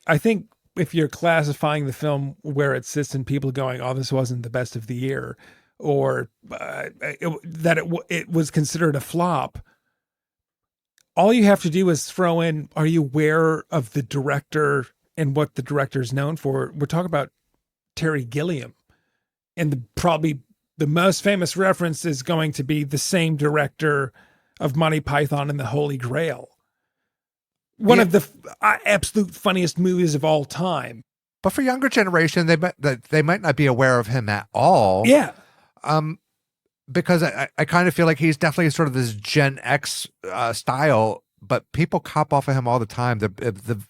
I think if you're classifying the film where it sits and people going, "Oh, this wasn't the best of the year," or that it was considered a flop, all you have to do is throw in, are you aware of the director and what the director is known for? We're talking about Terry Gilliam. And probably the most famous reference is going to be the same director of Monty Python and the Holy Grail. One of the absolute funniest movies of all time. But for younger generation, they might not be aware of him at all. Yeah. Because I kind of feel like he's definitely sort of this Gen X style, but people cop off of him all the time.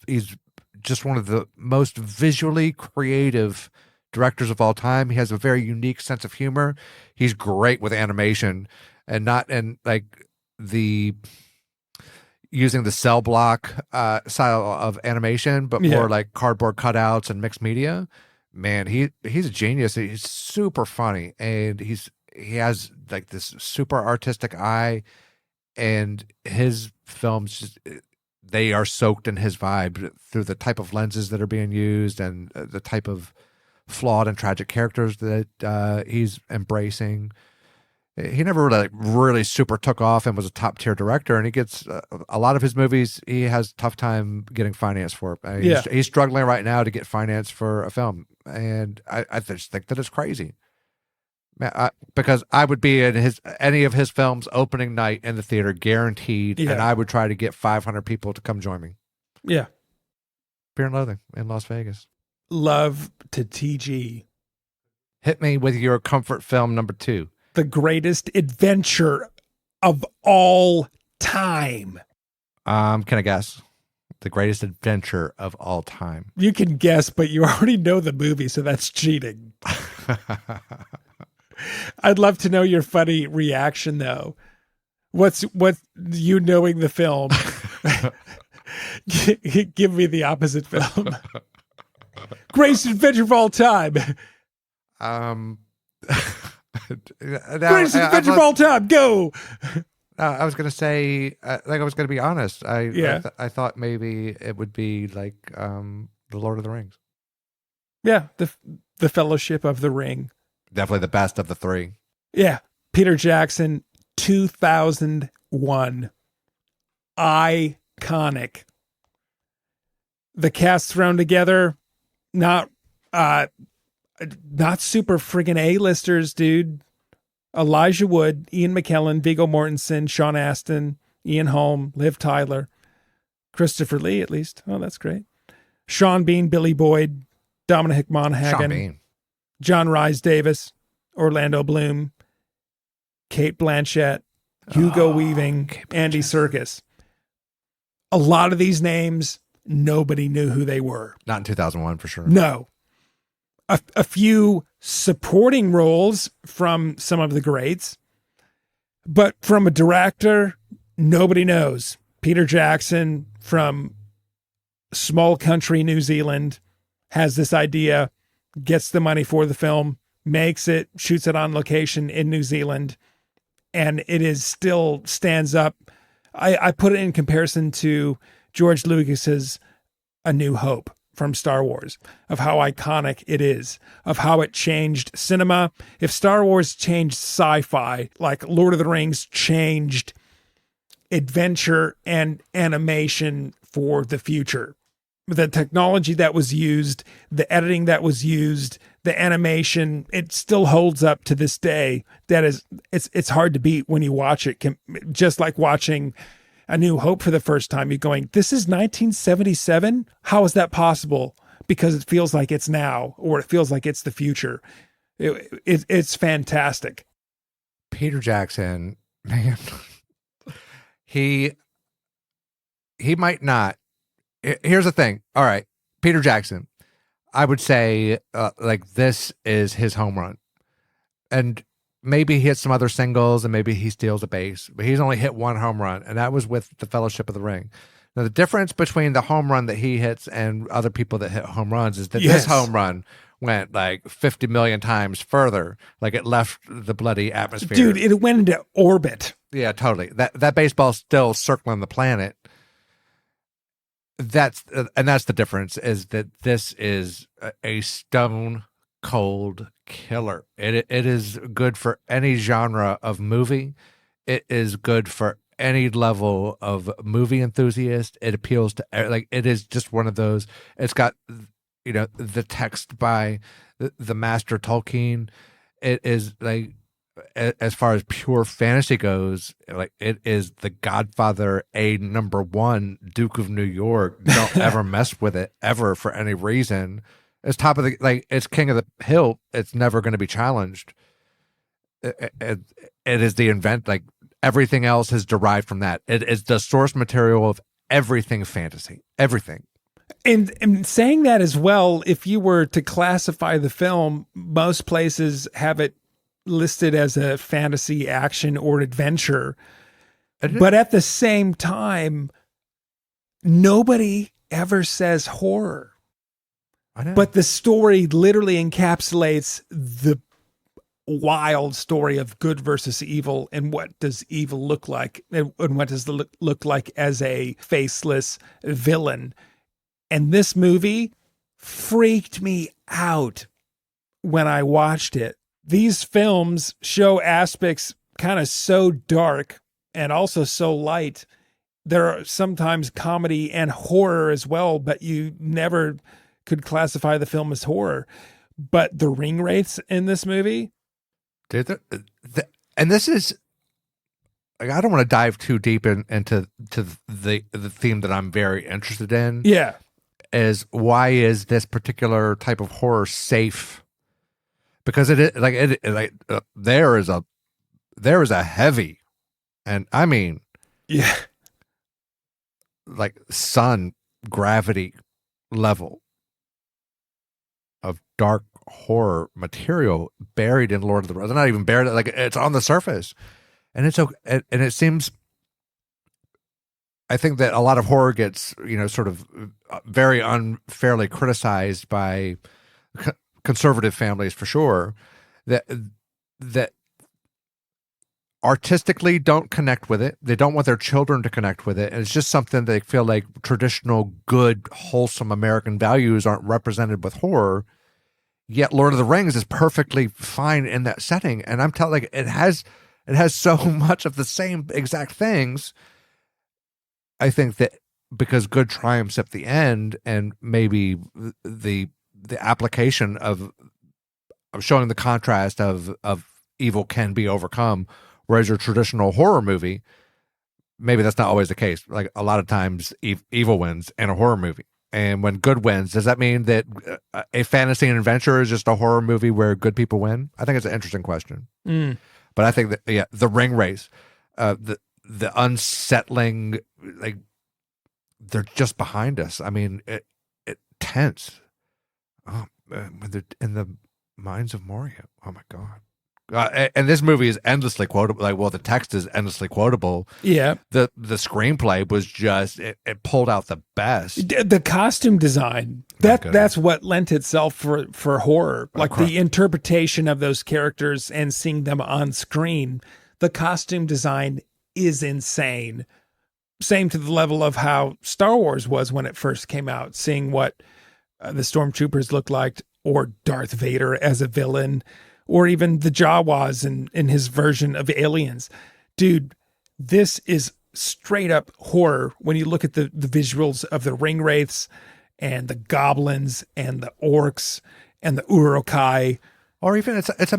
He's just one of the most visually creative directors of all time. He has a very unique sense of humor. He's great with animation, and not in like the using the cell block style of animation, but more like cardboard cutouts and mixed media. Man, he's a genius. He's super funny, and he has like this super artistic eye, and his films they are soaked in his vibe through the type of lenses that are being used and the type of flawed and tragic characters that he's embracing. He never really super took off and was a top tier director, and he gets a lot of his movies. He has a tough time getting finance for. He's struggling right now to get finance for a film, and I just think that it's crazy. Because I would be in any of his films opening night in the theater, guaranteed, and I would try to get 500 people to come join me. Yeah. Fear and Loathing in Las Vegas. Love to TG. Hit me with your comfort film number 2. The greatest adventure of all time. Can I guess? The greatest adventure of all time. You can guess, but you already know the movie, so that's cheating. I'd love to know your funny reaction, though. What you knowing the film? Give me the opposite film. Greatest adventure of all time. Greatest adventure of all time. Go. I was going to say, I was going to be honest. I thought maybe it would be like the Lord of the Rings. Yeah, the Fellowship of the Ring. Definitely the best of the 3. Yeah. Peter Jackson, 2001. Iconic. The cast thrown together, not super friggin' A-listers, dude. Elijah Wood, Ian McKellen, Viggo Mortensen, Sean Astin, Ian Holm, Liv Tyler, Christopher Lee, at least. Oh, that's great. Sean Bean, Billy Boyd, Dominic Monaghan, John Rhys Davis, Orlando Bloom, Kate Blanchett, Hugo Weaving, Andy Serkis. A lot of these names, nobody knew who they were. Not in 2001, for sure. No. A few supporting roles from some of the greats, but from a director, nobody knows. Peter Jackson from small country New Zealand has this idea, gets the money for the film, makes it, shoots it on location in New Zealand, and it is still stands up. I put it in comparison to George Lucas's A New Hope from Star Wars, of how iconic it is, of how it changed cinema. If Star Wars changed sci-fi, like Lord of the Rings changed adventure and animation for the future. The technology that was used, the editing that was used, the animation, it still holds up to this day. That is, it's hard to beat when you watch it. Just like watching A New Hope for the first time, you're going, this is 1977? How is that possible? Because it feels like it's now, or it feels like it's the future. It's fantastic. Peter Jackson, man, he might not. Here's the thing. All right, Peter Jackson, I would say like this is his home run. And maybe he hits some other singles and maybe he steals a base, but he's only hit one home run, and that was with the Fellowship of the Ring. Now, the difference between the home run that he hits and other people that hit home runs is that this home run went like 50 million times further. Like it left the bloody atmosphere. Dude, it went into orbit. Yeah, totally. That baseball's still circling the planet. That's the difference, is that this is a stone cold killer. It is good for any genre of movie. It is good for any level of movie enthusiast. It appeals to like, it is just one of those. It's got, the text by the master Tolkien. It is like, as far as pure fantasy goes, like it is the Godfather #1, Duke of New York. Don't ever mess with it ever for any reason. It's top of the, like, it's king of the hill. It's never going to be challenged. It is the like everything else is derived from that. It is the source material of everything fantasy, everything. And saying that as well, if you were to classify the film, most places have it listed as a fantasy, action, or adventure. But at the same time, nobody ever says horror. I know. But the story literally encapsulates the wild story of good versus evil, and what does evil look like, and what does it look like as a faceless villain. And this movie freaked me out when I watched it. These films show aspects kind of so dark and also so light. There are sometimes comedy and horror as well, but you never could classify the film as horror. But the ring wraiths in this movie, dude, and this is, like, I don't want to dive too deep into the theme that I'm very interested in. Yeah, is why is this particular type of horror safe? Because it is like there is a heavy, and I mean, yeah, like sun gravity level of dark horror material buried in Lord of the Rings. Not even buried, like it's on the surface, and it's okay. And it seems, I think that a lot of horror gets, sort of very unfairly criticized by conservative families, for sure, that artistically don't connect with it. They don't want their children to connect with it. And it's just something they feel like traditional, good, wholesome American values aren't represented with horror. Yet Lord of the Rings is perfectly fine in that setting. And I'm telling, like, it has so much of the same exact things. I think that because good triumphs at the end, and maybe the application of showing the contrast of evil can be overcome, whereas your traditional horror movie, maybe that's not always the case. Like a lot of times evil wins in a horror movie. And when good wins, does that mean that a fantasy and adventure is just a horror movie where good people win? I think it's an interesting question. But I think that, yeah, the ring race, the unsettling, like, they're just behind us. I mean, it tense. Oh, when they're in the mines of Moria. Oh my God. And this movie is endlessly quotable. Like, well, the text is endlessly quotable. Yeah. The screenplay was just, it pulled out the best. The costume design, that's what lent itself for horror. Like the interpretation of those characters and seeing them on screen. The costume design is insane. Same to the level of how Star Wars was when it first came out, seeing what the stormtroopers looked like, or Darth Vader as a villain, or even the Jawas in his version of Aliens. Dude, this is straight up horror when you look at the visuals of the ring wraiths and the goblins and the orcs and the Uruk-hai. Or even it's a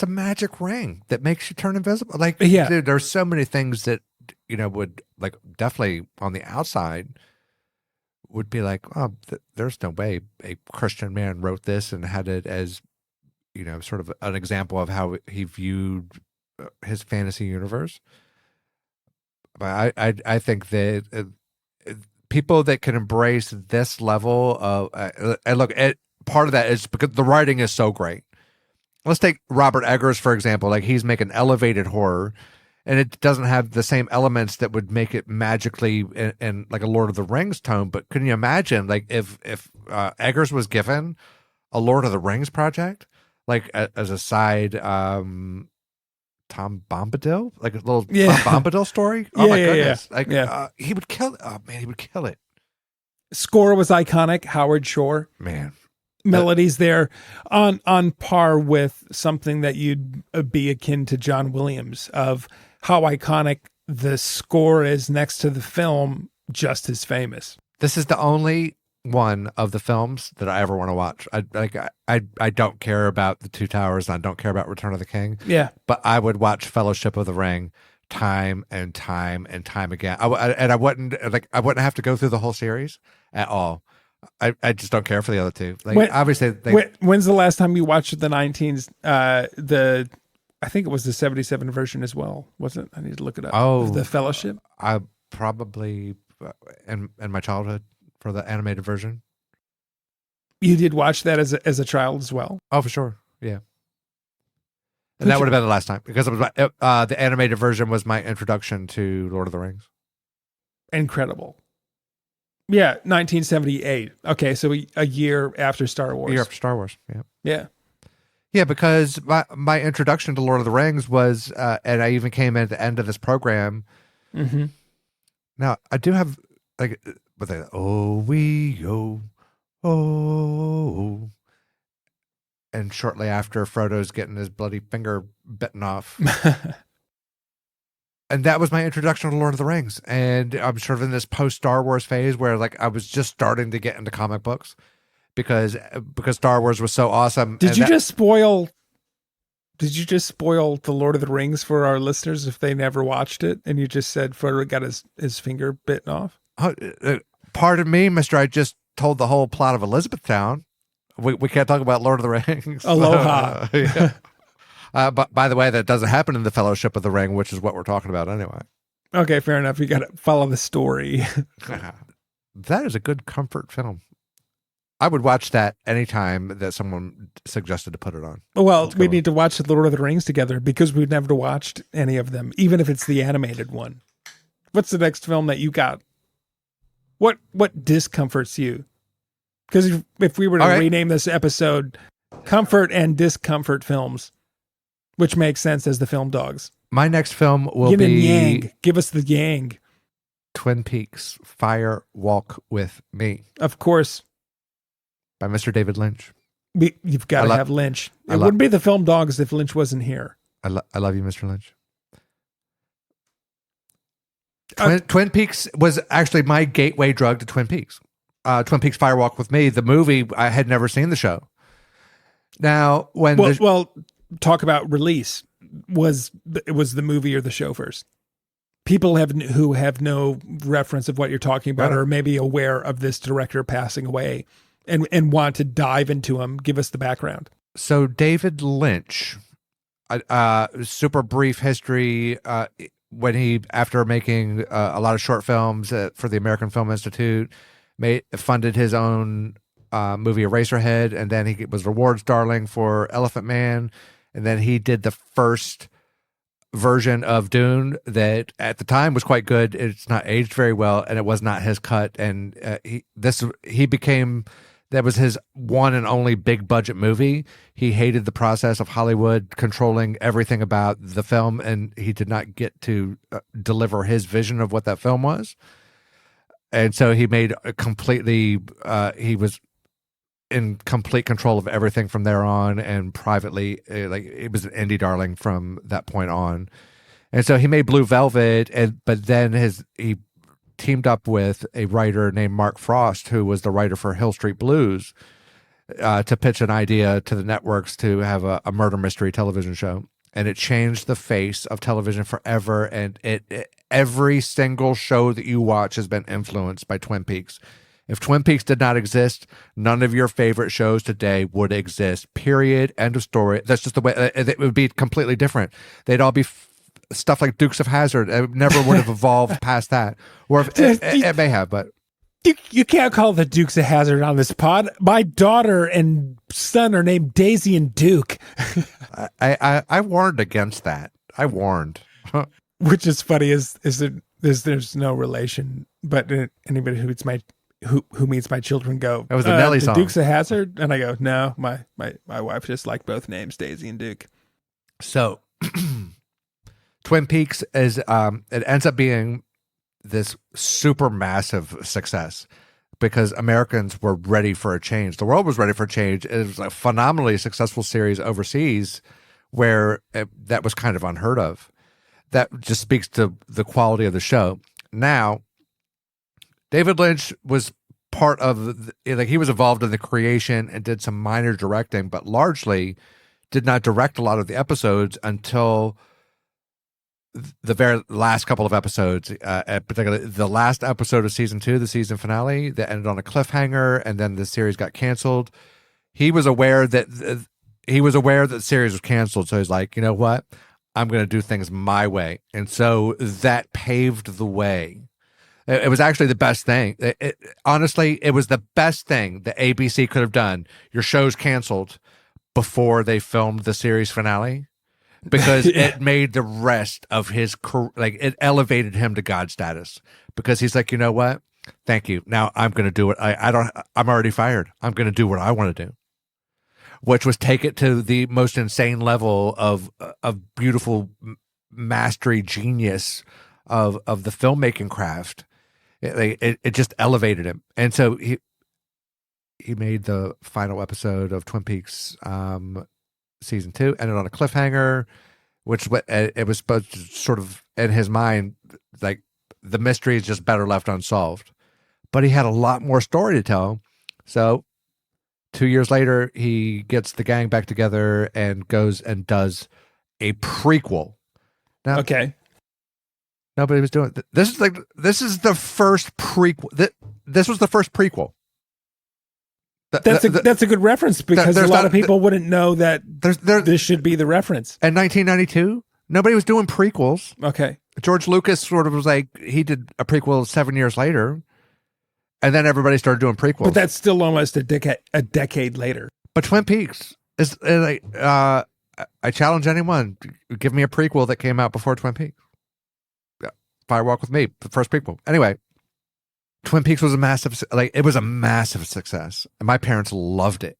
magic ring that makes you turn invisible. Like, yeah, dude, there's so many things that, would, like, definitely on the outside would be like, oh, there's no way a Christian man wrote this and had it as, sort of an example of how he viewed his fantasy universe. But I think that people that can embrace this level of, and look, part of that is because the writing is so great. Let's take Robert Eggers, for example. Like, he's making elevated horror, and it doesn't have the same elements that would make it magically in like a Lord of the Rings tone. But can you imagine, like, if Eggers was given a Lord of the Rings project, like as a side Tom Bombadil, like a little Tom Bombadil story? Oh my goodness. Like, he would kill it. Oh man, he would kill it. Score was iconic. Howard Shore. Man. Melodies there on par with something that you'd be akin to John Williams, of how iconic the score is next to the film just as famous. This is the only one of the films that I ever want to watch. I don't care about The Two Towers, and I don't care about Return of the King. Yeah. But I would watch Fellowship of the Ring time and time and time again. I wouldn't have to go through the whole series at all. I just don't care for the other two. Obviously, when's the last time you watched the 19s? I think it was the 77 version as well, wasn't it? I need to look it up. Oh, the Fellowship. I probably in my childhood for the animated version. You did watch that as a child as well? Oh, for sure, yeah. And that would have been the last time because it was the animated version was my introduction to Lord of the Rings. Incredible. Yeah, 1978. Okay, so a year after Star Wars. A year after Star Wars, yeah. Yeah. Yeah, because my introduction to Lord of the Rings was, and I even came in at the end of this program. Mm-hmm. Now, I do have, but they, oh. And shortly after, Frodo's getting his bloody finger bitten off. And that was my introduction to Lord of the Rings. And I'm sort of in this post-Star Wars phase where I was just starting to get into comic books because Star Wars was so awesome. Did you just spoil the Lord of the Rings for our listeners if they never watched it and you just said Frodo got his finger bitten off? Pardon me, mister, I just told the whole plot of Elizabethtown. We can't talk about Lord of the Rings. Aloha. Yeah. But by the way, that doesn't happen in the Fellowship of the Ring, which is what we're talking about anyway. Okay, fair enough. You got to follow the story. That is a good comfort film. I would watch that anytime that someone suggested to put it on. Well, we need to watch the Lord of the Rings together because we've never watched any of them, even if it's the animated one. What's the next film that you got? What discomforts you? Because if we were to rename this episode Comfort and Discomfort Films, which makes sense as the film dogs. My next film will be yang. Give us the yang. Twin Peaks Fire Walk with Me. Of course. By Mr. David Lynch. You've got to have Lynch. It wouldn't be the film dogs if Lynch wasn't here. I love you, Mr. Lynch. Twin Peaks was actually my gateway drug to Twin Peaks. Twin Peaks Fire Walk with Me, the movie, I had never seen the show. Now, when talk about release. It was the movie or the show first? People who have no reference of what you're talking about or maybe aware of this director passing away and want to dive into him. Give us the background. So David Lynch, super brief history, when he, after making a lot of short films for the American Film Institute, funded his own movie Eraserhead, and then he was Rewards darling for Elephant Man, and then he did the first version of Dune that at the time was quite good. It's not aged very well, and it was not his cut. And that was his one and only big budget movie. He hated the process of Hollywood controlling everything about the film, and he did not get to deliver his vision of what that film was. And so he made he was in complete control of everything from there on, and privately, it was an indie darling from that point on. And so he made Blue Velvet, but then he teamed up with a writer named Mark Frost, who was the writer for Hill Street Blues, to pitch an idea to the networks to have a murder mystery television show. And it changed the face of television forever. And every single show that you watch has been influenced by Twin Peaks. If Twin Peaks did not exist, none of your favorite shows today would exist. Period. End of story. That's just the way it would be completely different. They'd all be stuff like Dukes of Hazzard. It never would have evolved past that. Or if, it may have, but you can't call the Dukes of Hazzard on this pod. My daughter and son are named Daisy and Duke. I warned against that. I warned. Which is funny is there's no relation, but anybody who meets my children go, it was a Nelly the song. Dukes of Hazzard, and I go, no, my wife just liked both names, Daisy and Duke. So Twin Peaks is it ends up being this super massive success because Americans were ready for a change. The world was ready for a change. It was a phenomenally successful series overseas where that was kind of unheard of. that just speaks to the quality of the show. Now, David Lynch was part of he was involved in the creation and did some minor directing, but largely did not direct a lot of the episodes until the very last couple of episodes, particularly the last episode of season 2, the season finale, that ended on a cliffhanger, and then the series got canceled. He was aware that the series was canceled, so he's like, you know what? I'm going to do things my way, and so that paved the way. It was actually the best thing. Honestly, it was the best thing that ABC could have done. Your show's canceled before they filmed the series finale, because it made the rest of his career, it elevated him to God status, because he's like, you know what? Thank you. Now I'm going to do it. I'm already fired. I'm going to do what I want to do, which was take it to the most insane level of beautiful mastery, genius of the filmmaking craft. It just elevated him. And so he made the final episode of Twin Peaks season 2, ended on a cliffhanger, which it was supposed to sort of, in his mind, like, the mystery is just better left unsolved. But he had a lot more story to tell. So 2 years later, he gets the gang back together and goes and does a prequel. Now, okay. Nobody was doing it. This is the first prequel. This was the first prequel. That's a good reference, because a lot of people wouldn't know that this should be the reference. In 1992, nobody was doing prequels. Okay. George Lucas sort of was like, he did a prequel 7 years later, and then everybody started doing prequels. But that's still almost a decade later. But Twin Peaks is like, I challenge anyone, give me a prequel that came out before Twin Peaks. Firewalk with Me, the first prequel. Anyway, Twin Peaks was a massive success. And my parents loved it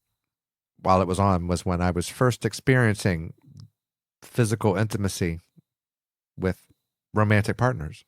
while it was on. Was when I was first experiencing physical intimacy with romantic partners.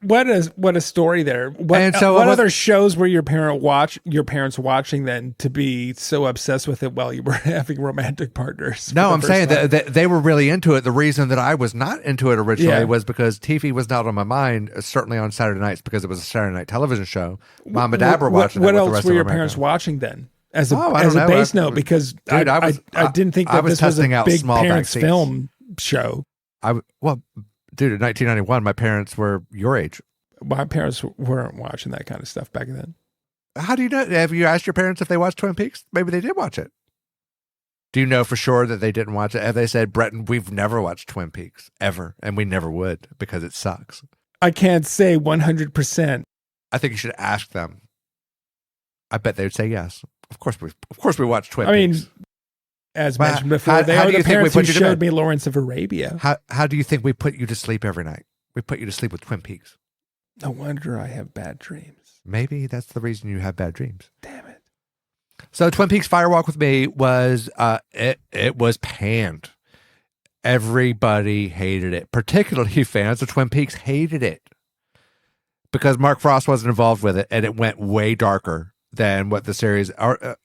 What a story there. What other shows were your parents watching then to be so obsessed with it while you were having romantic partners? No, I'm saying that they were really into it. The reason that I was not into it originally was because TV was not on my mind, certainly on Saturday nights, because it was a Saturday night television show. Mom and Dad were watching it. What else were your parents watching then? As a base note, because dude, I didn't think that this was a big parents film show. Dude, in 1991, my parents were your age. My parents weren't watching that kind of stuff back then. How do you know? Have you asked your parents if they watched Twin Peaks? Maybe they did watch it. Do you know for sure that they didn't watch it? Have they said, Breton, we've never watched Twin Peaks, ever, and we never would, because it sucks? I can't say 100%. I think you should ask them. I bet they would say yes. Of course we watched Twin Peaks. I mean, as mentioned before, they are the parents who showed me Lawrence of Arabia. How do you think we put you to sleep every night? We put you to sleep with Twin Peaks. No wonder I have bad dreams. Maybe that's the reason you have bad dreams. Damn it. So Twin Peaks Firewalk with Me was, it was panned. Everybody hated it. Particularly fans of Twin Peaks hated it. Because Mark Frost wasn't involved with it, and it went way darker than what the series are.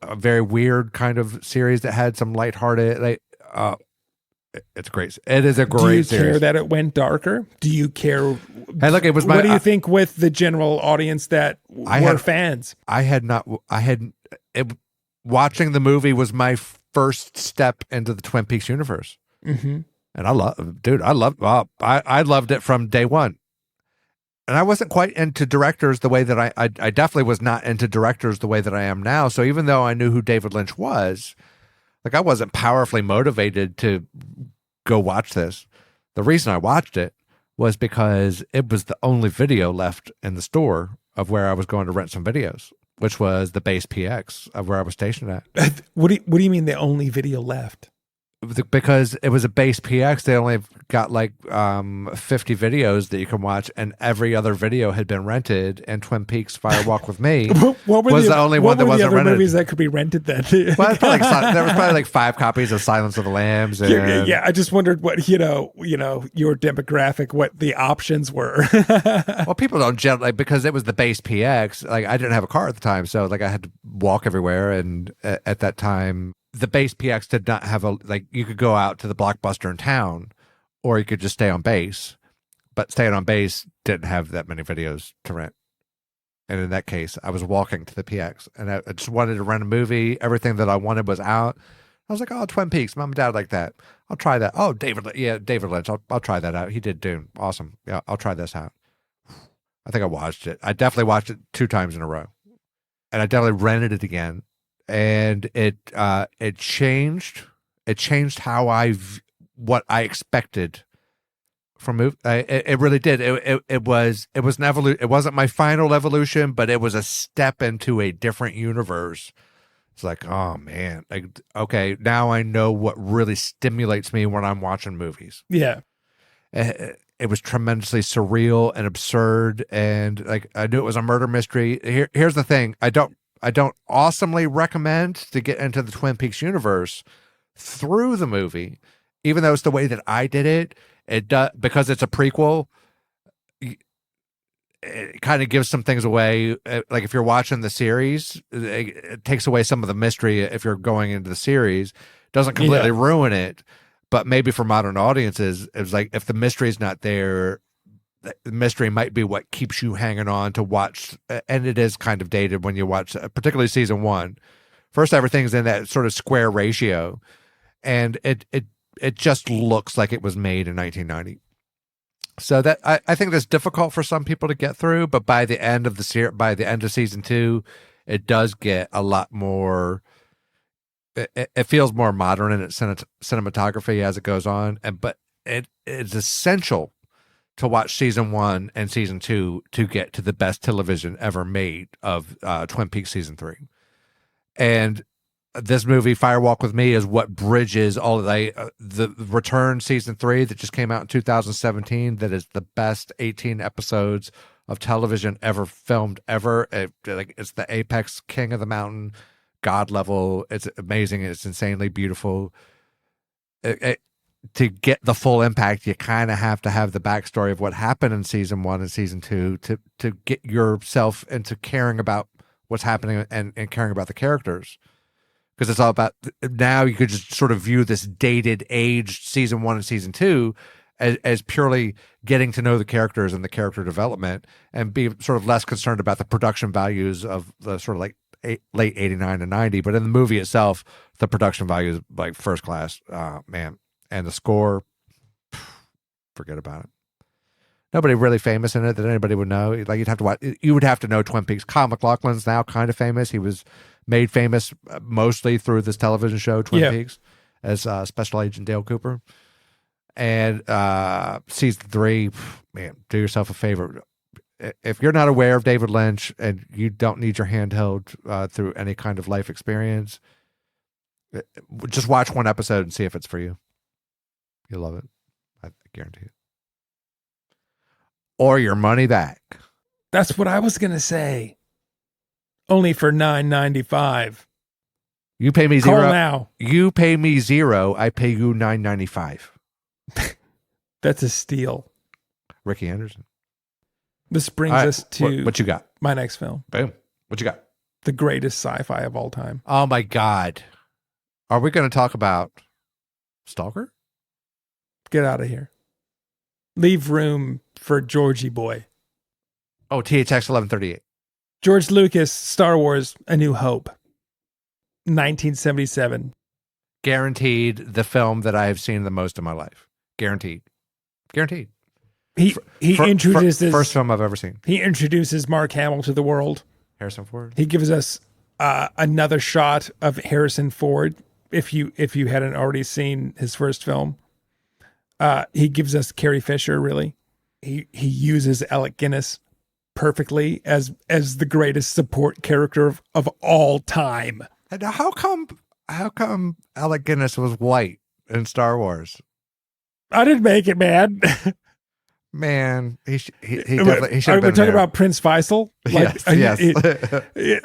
A very weird kind of series that had some lighthearted. It's great. It is a great series. Do you care that it went darker? Do you care? Hey, look, it was what do you think with the general audience that were fans? Watching the movie was my first step into the Twin Peaks universe, and I loved it from day one. And I wasn't quite into directors the way that I definitely was not into directors the way that I am now. So even though I knew who David Lynch was, I wasn't powerfully motivated to go watch this. The reason I watched it was because it was the only video left in the store of where I was going to rent some videos, which was the base PX of where I was stationed at. What do you mean the only video left? Because it was a base PX, they only got 50 videos that you can watch, and every other video had been rented. And Twin Peaks Firewalk with Me was the only one that wasn't rented. What were the other movies that could be rented then? Well, there was probably 5 copies of Silence of the Lambs. And, yeah, I just wondered what your demographic, what the options were. Well, people don't generally, because it was the base PX. I didn't have a car at the time, so I had to walk everywhere, and at that time, the base PX did not have you could go out to the Blockbuster in town, or you could just stay on base. But staying on base didn't have that many videos to rent. And in that case, I was walking to the PX, and I just wanted to rent a movie. Everything that I wanted was out. I was like, oh, Twin Peaks. Mom and Dad like that. I'll try that. Oh, David Lynch. I'll try that out. He did Dune. Awesome. Yeah, I'll try this out. I think I watched it. I definitely watched it 2 times in a row. And I definitely rented it again. And it changed. It changed how what I expected from movie. It really did. It was an evolution. It wasn't my final evolution, but it was a step into a different universe. It's like, oh man, like, okay, now I know what really stimulates me when I'm watching movies. Yeah. It was tremendously surreal and absurd, and like I knew it was a murder mystery. Here's the thing: I don't awesomely recommend to get into the Twin Peaks universe through the movie, even though it's the way that I did it. It does, because it's a prequel. It kind of gives some things away. Like if you're watching the series, it takes away some of the mystery. If you're going into the series, doesn't completely ruin it, but maybe for modern audiences, it's like if the mystery is not there, the mystery might be what keeps you hanging on to watch. And it is kind of dated when you watch, particularly season 1. First, everything's in that sort of square ratio, and it just looks like it was made in 1990. So that I think that's difficult for some people to get through, but by the end of season 2, it does get a lot more. It feels more modern in its cinematography as it goes on, but it is essential to watch season 1 and season 2 to get to the best television ever made of Twin Peaks season 3. And this movie, Fire Walk with Me, is what bridges all of the Return season 3 that just came out in 2017. That is the best 18 episodes of television ever filmed ever. It's the apex king of the mountain, God level. It's amazing. It's insanely beautiful. To get the full impact, you kind of have to have the backstory of what happened in season 1 and season 2 to get yourself into caring about what's happening and caring about the characters. Because it's all about, now you could just sort of view this dated, aged season 1 and season 2 as purely getting to know the characters and the character development, and be sort of less concerned about the production values of the sort of like late 89 and 90. But in the movie itself, the production value is like first class. Man. And the score, forget about it. Nobody really famous in it that anybody would know. Like you would have to know Twin Peaks. Kyle MacLachlan's now kind of famous. He was made famous mostly through this television show, Twin Peaks, as Special Agent Dale Cooper. And season 3, man, do yourself a favor. If you're not aware of David Lynch and you don't need your handheld through any kind of life experience, just watch one episode and see if it's for you. You'll love it. I guarantee it. Or your money back. That's what I was going to say. Only for $9.95. You pay me Call zero. now. You pay me $0. I pay you $9.95. That's a steal. Ricky Anderson. This brings us to what you got? My next film. Boom. What you got? The greatest sci-fi of all time. Oh my God. Are we going to talk about Stalker? Get out of here. Leave room for Georgie boy. Oh, THX 1138. George Lucas, Star Wars, A New Hope. 1977. Guaranteed the film that I have seen the most in my life. Guaranteed. He introduces first film I've ever seen. He introduces Mark Hamill to the world. Harrison Ford. He gives us another shot of Harrison Ford. If you hadn't already seen his first film, he gives us Carrie Fisher. Really, he uses Alec Guinness perfectly as the greatest support character of all time. And how come Alec Guinness was white in Star Wars? I didn't make it, man. Man, he should have been We're talking about Prince Faisal. Like, yes.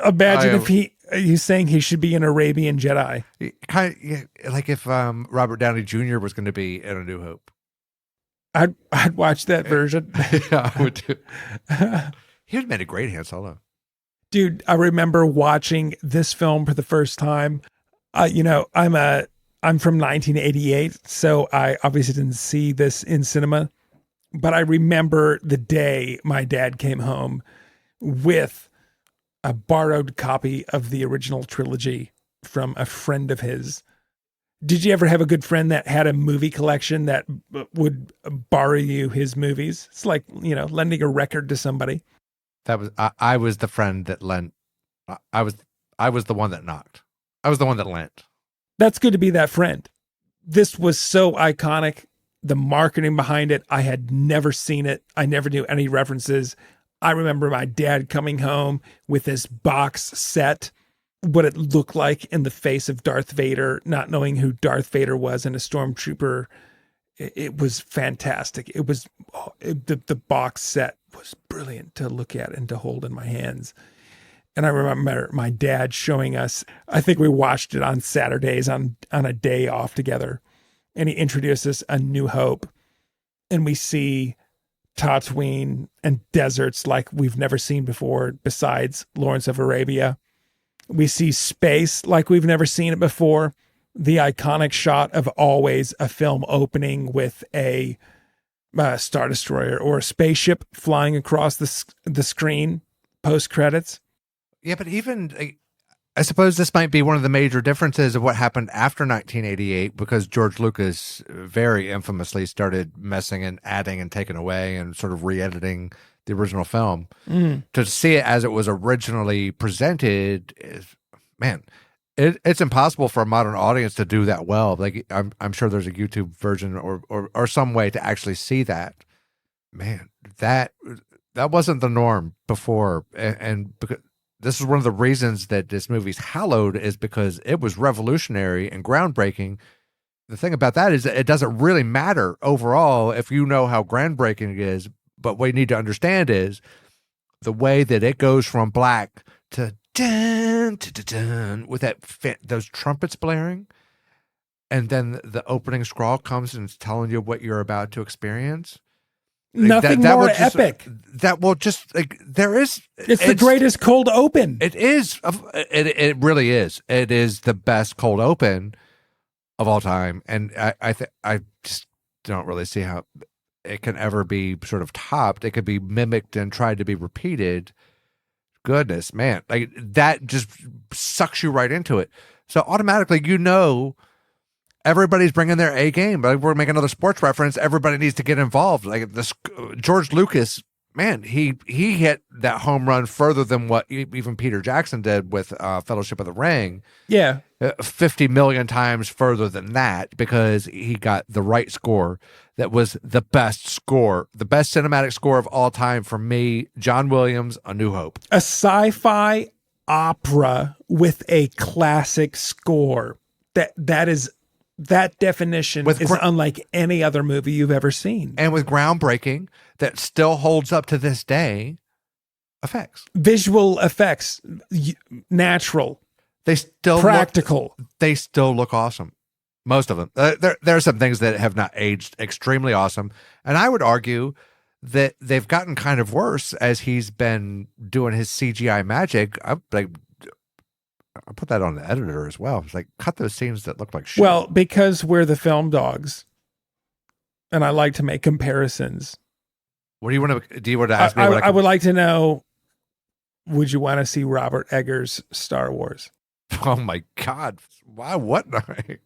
Imagine if he's saying he should be an Arabian Jedi. Kind of like if Robert Downey Jr. was going to be in A New Hope. I'd watch that version. Yeah, I would too. He would have made a great Han Solo. Dude, I remember watching this film for the first time. I'm I'm from 1988, so I obviously didn't see this in cinema, but I remember the day my dad came home with a borrowed copy of the original trilogy from a friend of his. Did you ever have a good friend that had a movie collection that would borrow you his movies? It's like, lending a record to somebody. That was I was the friend that lent. I was the one that knocked. I was the one that lent. That's good to be that friend. This was so iconic. The marketing behind it, I had never seen it. I never knew any references. I remember my dad coming home with this box set, what it looked like in the face of Darth Vader, not knowing who Darth Vader was and a stormtrooper. It was fantastic. It was the box set was brilliant to look at and to hold in my hands. And I remember my dad showing us, I think we watched it on Saturdays on a day off together. And he introduced us A New Hope. And we see Tatooine and deserts like we've never seen before, besides Lawrence of Arabia. We see space like we've never seen it before. The iconic shot of always a film opening with a Star Destroyer or a spaceship flying across the screen post credits. Yeah, but even I suppose this might be one of the major differences of what happened after 1988, because George Lucas very infamously started messing and adding and taking away and sort of re-editing the original film. To see it as it was originally presented is, man, it's impossible for a modern audience to do that well. Like I'm sure there's a YouTube version or some way to actually see that. Man, that wasn't the norm before, and because this is one of the reasons that this movie's hallowed, is because it was revolutionary and groundbreaking. The thing about that is that it doesn't really matter overall if you know how groundbreaking it is, but what you need to understand is the way that it goes from black to dun, dun, dun, dun, with those trumpets blaring, and then the opening scroll comes and it's telling you what you're about to experience. Nothing more epic. That will just like there is. It's the greatest cold open. It is. It really is. It is the best cold open of all time, and I just don't really see how it can ever be sort of topped. It could be mimicked and tried to be repeated. Goodness, man, like that just sucks you right into it. So automatically, everybody's bringing their A game. Like we're making another sports reference. Everybody needs to get involved. Like this, George Lucas, man, he hit that home run further than what even Peter Jackson did with Fellowship of the Ring. Yeah, 50 million times further than that, because he got the right score. That was the best score, the best cinematic score of all time for me. John Williams, A New Hope, a sci-fi opera with a classic score. That definition is unlike any other movie you've ever seen. And with groundbreaking that still holds up to this day effects. Visual effects, natural. They still practical. They still look awesome. Most of them. There are some things that have not aged extremely awesome. And I would argue that they've gotten kind of worse as he's been doing his CGI magic. I put that on the editor as well. It's like, cut those scenes that look like shit. Well, because we're the film dogs, and I like to make comparisons. What do you want to ask me? I would like to know, would you want to see Robert Eggers' Star Wars? Oh my God. Why wouldn't I?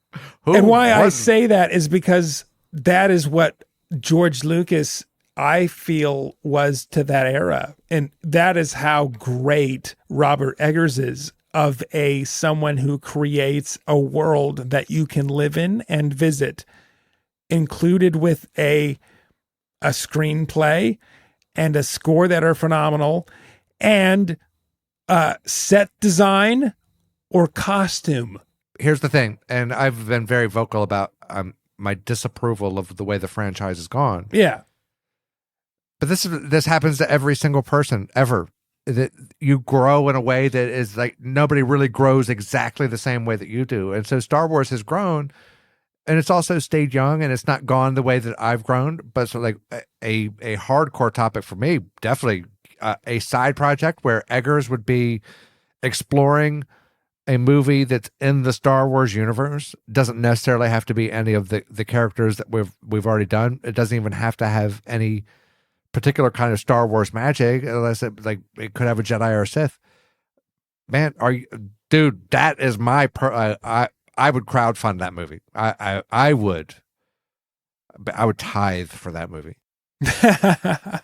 I say that is because that is what George Lucas, I feel, was to that era. And that is how great Robert Eggers is, of someone who creates a world that you can live in and visit, included with a screenplay and a score that are phenomenal, and set design or costume. Here's the thing, and I've been very vocal about my disapproval of the way the franchise has gone. Yeah. But this happens to every single person ever. That you grow in a way that is like nobody really grows exactly the same way that you do. And so Star Wars has grown, and it's also stayed young, and it's not gone the way that I've grown. But so like a hardcore topic for me, definitely a side project where Eggers would be exploring a movie that's in the Star Wars universe doesn't necessarily have to be any of the characters that we've already done. It doesn't even have to have any particular kind of Star Wars magic, unless it could have a Jedi or a Sith. Man, dude? That is my I would crowdfund that movie. I would tithe for that movie. The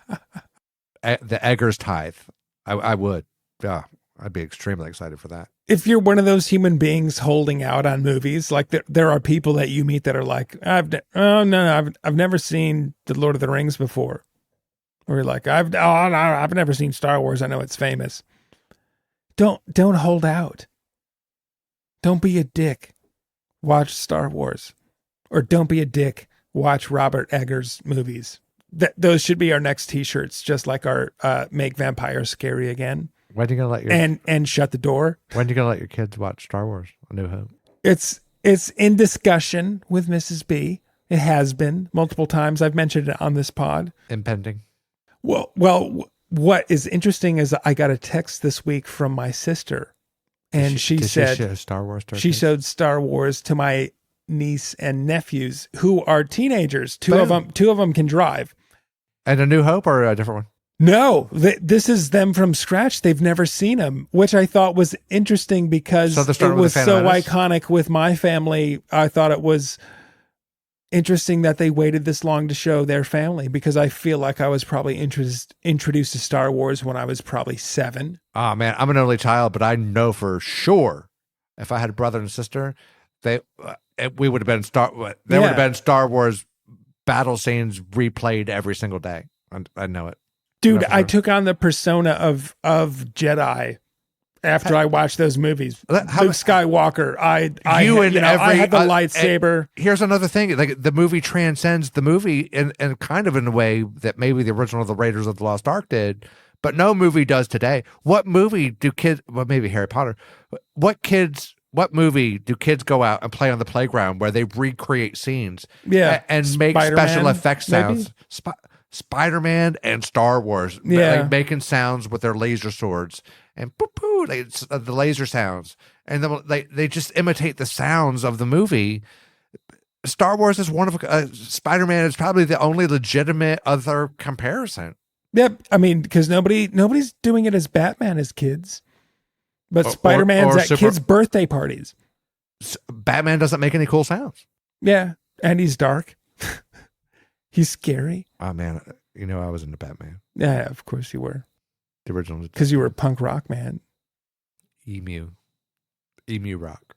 Eggers tithe. I would. Yeah, I'd be extremely excited for that. If you're one of those human beings holding out on movies, like there are people that you meet that are like, I've never seen The Lord of the Rings before. Or you're like, I've never seen Star Wars. I know it's famous. Don't hold out. Don't be a dick. Watch Star Wars. Or don't be a dick. Watch Robert Eggers movies. Those should be our next t-shirts, just like our Make Vampires Scary Again. When are you gonna let your and Shut the Door? When are you gonna let your kids watch Star Wars: A New Hope? It's in discussion with Mrs. B. It has been multiple times. I've mentioned it on this pod. Impending. Well, what is interesting is I got a text this week from my sister, and she said show Star Wars. She showed Star Wars to my niece and nephews who are teenagers. Two of them can drive. And A New Hope or a different one? No, this is them from scratch. They've never seen them, which I thought was interesting because it was so iconic with my family. I thought it was interesting that they waited this long to show their family, because I feel like I was probably introduced to Star Wars when I was probably 7. Oh man, I'm an only child, but I know for sure if I had a brother and sister, we would have been would have been Star Wars battle scenes replayed every single day. I know it. Dude, I took on the persona of Jedi after I watched those movies. Luke Skywalker. I had the lightsaber. Here's another thing: like the movie transcends the movie, and kind of in a way that maybe the original The Raiders of the Lost Ark did, but no movie does today. What movie do kids? Well, maybe Harry Potter. What movie do kids go out and play on the playground where they recreate scenes? Yeah, and make special effects sounds. Spider-Man and Star Wars, like making sounds with their laser swords and poo-poo, the laser sounds, and then they just imitate the sounds of the movie. Star Wars is one of Spider-Man is probably the only legitimate other comparison. Yep, I mean, because nobody's doing it as Batman as kids, but Spider-Man's at kids' birthday parties. Batman doesn't make any cool sounds. Yeah, and he's dark. He's scary. Oh man, I was into Batman. Yeah, of course you were. The original, because you were a punk rock man. Emu rock.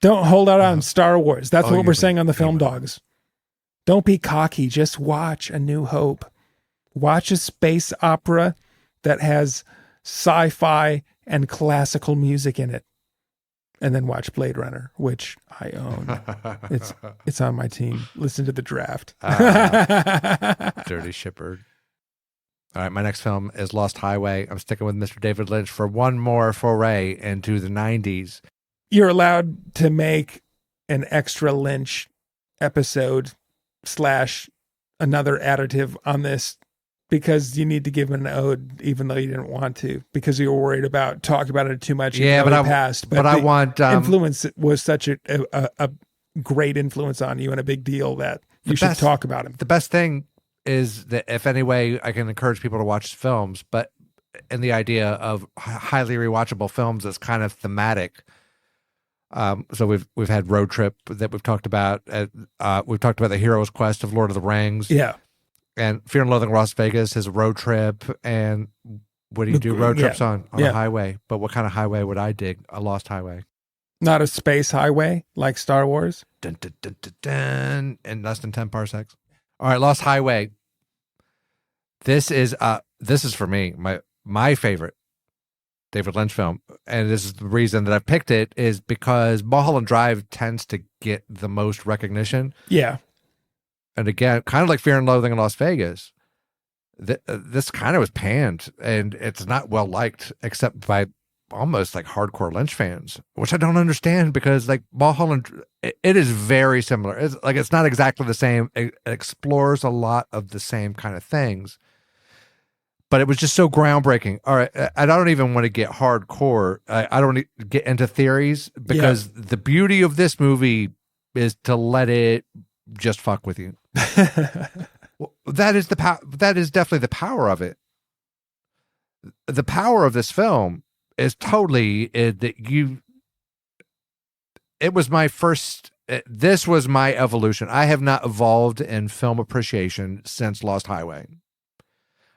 Don't hold out on Star Wars. That's what we're saying on the Film Dogs. Don't be cocky. Just watch A New Hope. Watch a space opera that has sci-fi and classical music in it. And then watch Blade Runner, which I own. It's on my team. Listen to the draft. Dirty Shepherd. All right, my next film is Lost Highway. I'm sticking with Mr. David Lynch for one more foray into the 90s. You're allowed to make an extra Lynch episode / another additive on this, because you need to give an ode, even though you didn't want to, because you were worried about talking about it too much. Yeah, but I want influence was such a great influence on you and a big deal that you should talk about him. The best thing is that if any way I can encourage people to watch films, but in the idea of highly rewatchable films that's kind of thematic. So we've had Road Trip that we've talked about. We've talked about the Hero's Quest of Lord of the Rings. Yeah. And Fear and Loathing Las Vegas is a road trip. And what do you do road trips on a highway? But what kind of highway would I dig? A lost highway. Not a space highway like Star Wars. Dun, dun, dun, dun, dun, in less than 10 parsecs. All right, Lost Highway. This is for me, my favorite David Lynch film. And this is the reason that I've picked it, is because Mulholland Drive tends to get the most recognition. Yeah. And again, kind of like Fear and Loathing in Las Vegas, this kind of was panned, and it's not well liked except by almost like hardcore Lynch fans, which I don't understand, because like Mulholland, it is very similar. It's not exactly the same. It explores a lot of the same kind of things, but it was just so groundbreaking. All right, I don't even want to get hardcore. I don't want to get into theories because the beauty of this movie is to let it just fuck with you. Well, that is definitely the power of it. The power of this film is totally that you. It was my first. This was my evolution. I have not evolved in film appreciation since Lost Highway.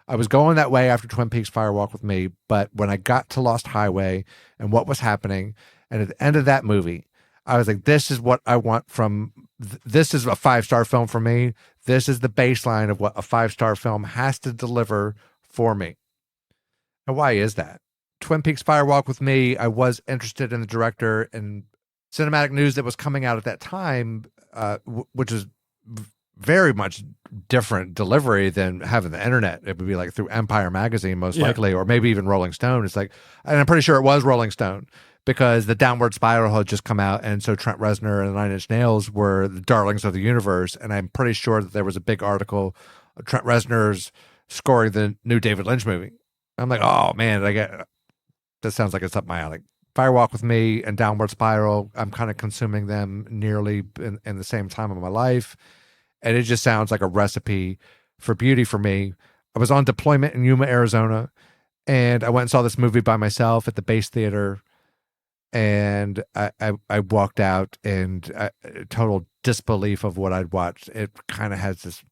I was going that way after Twin Peaks Fire Walk with Me, but when I got to Lost Highway and what was happening, and at the end of that movie, I was like, this is what I want from, this is a 5-star film for me. This is the baseline of what a 5-star film has to deliver for me. And why is that? Twin Peaks Fire Walk with Me, I was interested in the director and cinematic news that was coming out at that time, which is very much different delivery than having the internet. It would be like through Empire magazine, most likely, or maybe even Rolling Stone. It's like, and I'm pretty sure it was Rolling Stone because the Downward Spiral had just come out. And so Trent Reznor and the Nine Inch Nails were the darlings of the universe. And I'm pretty sure that there was a big article of Trent Reznor's scoring the new David Lynch movie. I'm like, oh man, that sounds like it's up my alley. Firewalk with Me and Downward Spiral, I'm kind of consuming them nearly in the same time of my life. And it just sounds like a recipe for beauty for me. I was on deployment in Yuma, Arizona, and I went and saw this movie by myself at the base theater. And I walked out in total disbelief of what I'd watched. It kind of has this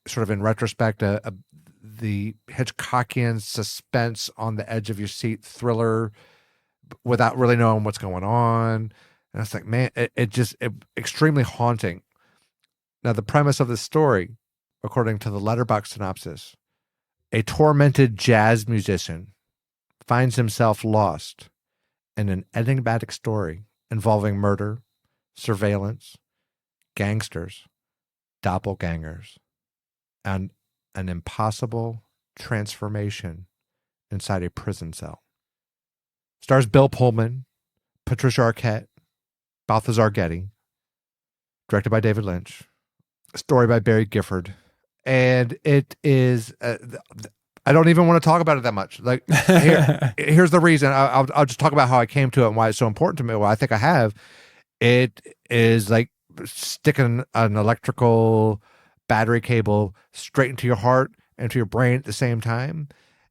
sort of in retrospect, the Hitchcockian suspense on the edge of your seat thriller without really knowing what's going on. And I was like, man, it extremely haunting. Now, the premise of the story, according to the Letterboxd synopsis, a tormented jazz musician finds himself lost in an enigmatic story involving murder, surveillance, gangsters, doppelgangers, and an impossible transformation inside a prison cell. Stars Bill Pullman, Patricia Arquette, Balthazar Getty, directed by David Lynch, story by Barry Gifford, and it is. I don't even want to talk about it that much. Like, here's the reason. I'll just talk about how I came to it and why it's so important to me. Well, I think I have. It is like sticking an electrical battery cable straight into your heart and to your brain at the same time,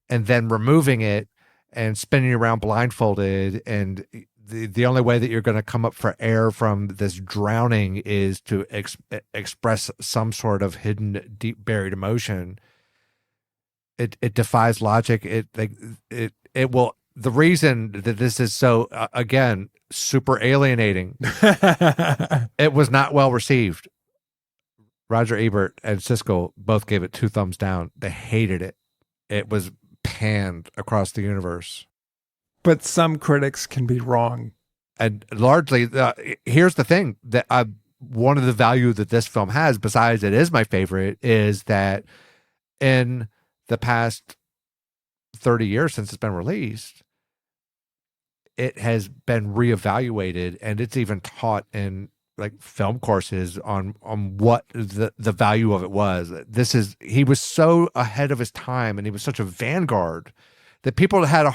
and then removing it and spinning around blindfolded. And the only way that you're going to come up for air from this drowning is to express some sort of hidden, deep buried emotion. It defies logic. It will. The reason that this is so again super alienating, it was not well received. Roger Ebert and Siskel both gave it 2 thumbs down. They hated it. It was panned across the universe. But some critics can be wrong. And largely, here's the thing that one of the value that this film has, besides it is my favorite, is that in the past 30 years since it's been released, it has been reevaluated, and it's even taught in like film courses on what the value of it was. He was so ahead of his time, and he was such a vanguard that people had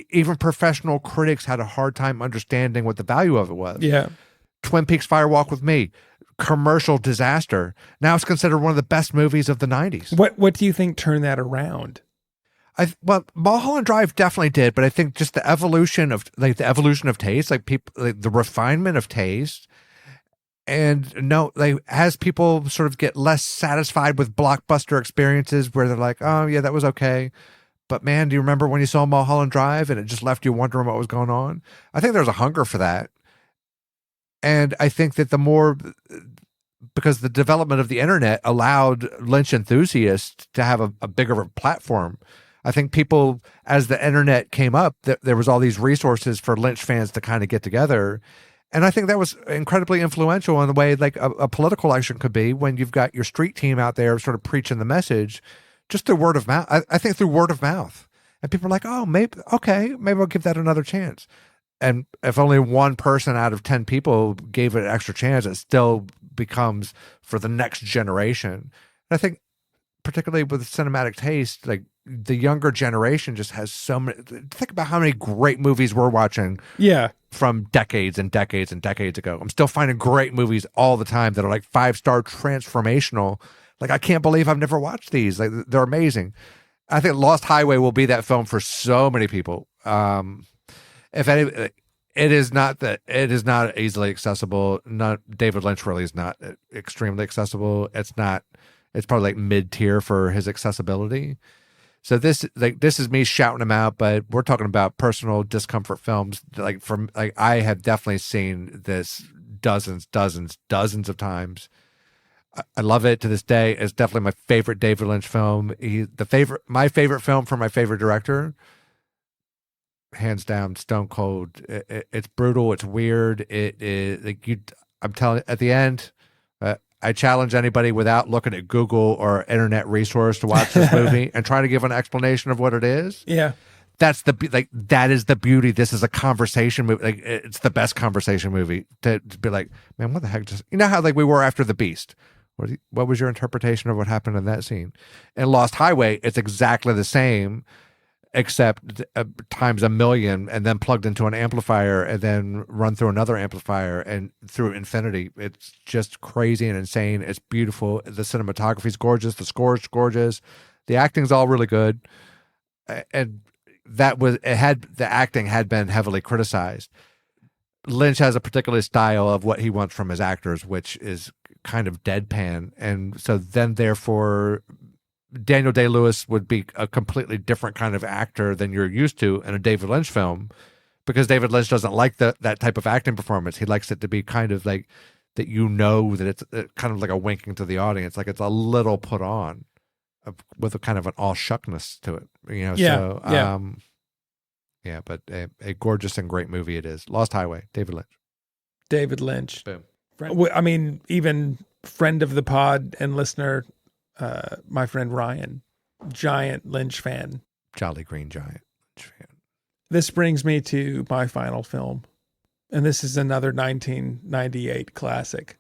even professional critics had a hard time understanding what the value of it was. Yeah. Twin Peaks Fire Walk with Me, commercial disaster. Now it's considered one of the best movies of the 90s. What do you think turned that around? Well, Mulholland Drive definitely did, but I think just the evolution of taste, like people, like the refinement of taste. And as people sort of get less satisfied with blockbuster experiences where they're like, oh yeah, that was okay. But man, do you remember when you saw Mulholland Drive and it just left you wondering what was going on? I think there's a hunger for that. And I think that because the development of the internet allowed Lynch enthusiasts to have a bigger platform. I think people, as the internet came up, there was all these resources for Lynch fans to kind of get together. And I think that was incredibly influential in the way like a political election could be when you've got your street team out there sort of preaching the message just through word of mouth. I think through word of mouth. And people are like, oh, maybe I'll give that another chance. And if only one person out of 10 people gave it an extra chance, it still becomes for the next generation. And I think particularly with cinematic taste, like the younger generation just has so many. Think about how many great movies we're watching. Yeah. From decades and decades and decades ago. I'm still finding great movies all the time that are like 5-star transformational. Like, I can't believe I've never watched these. Like, they're amazing. I think Lost Highway will be that film for so many people. If any, it is not easily accessible. Not David Lynch really is not extremely accessible. It's probably like mid-tier for his accessibility. So this is me shouting him out, but we're talking about personal discomfort films. I have definitely seen this dozens of times. I love it to this day. It's definitely my favorite David Lynch film. My favorite film from my favorite director, hands down, Stone Cold. It's brutal. It's weird. It is like you. I'm telling. At the end, I challenge anybody without looking at Google or internet resource to watch this movie and try to give an explanation of what it is. Yeah. That is the beauty. This is a conversation movie. Like, it's the best conversation movie to be like, man, what the heck? Just, you know how like we were after The Beast. What was your interpretation of what happened in that scene? In Lost Highway, it's exactly the same, except times a million, and then plugged into an amplifier, and then run through another amplifier and through infinity. It's just crazy and insane. It's beautiful. The cinematography's gorgeous. The score's gorgeous. The acting's all really good. And the acting had been heavily criticized. Lynch has a particular style of what he wants from his actors, which is kind of deadpan. And so then therefore Daniel Day-Lewis would be a completely different kind of actor than you're used to in a David Lynch film, because David Lynch doesn't like that type of acting performance. He likes it to be kind of like that, that it's kind of like a winking to the audience, like it's a little put on with a kind of an all shuckness to it, Yeah, so yeah. But a gorgeous and great movie it is. Lost Highway, David Lynch. David Lynch. Boom. I mean, even friend of the pod and listener, my friend Ryan, giant Lynch fan. Jolly Green Giant Lynch fan. This brings me to my final film. And this is another 1998 classic.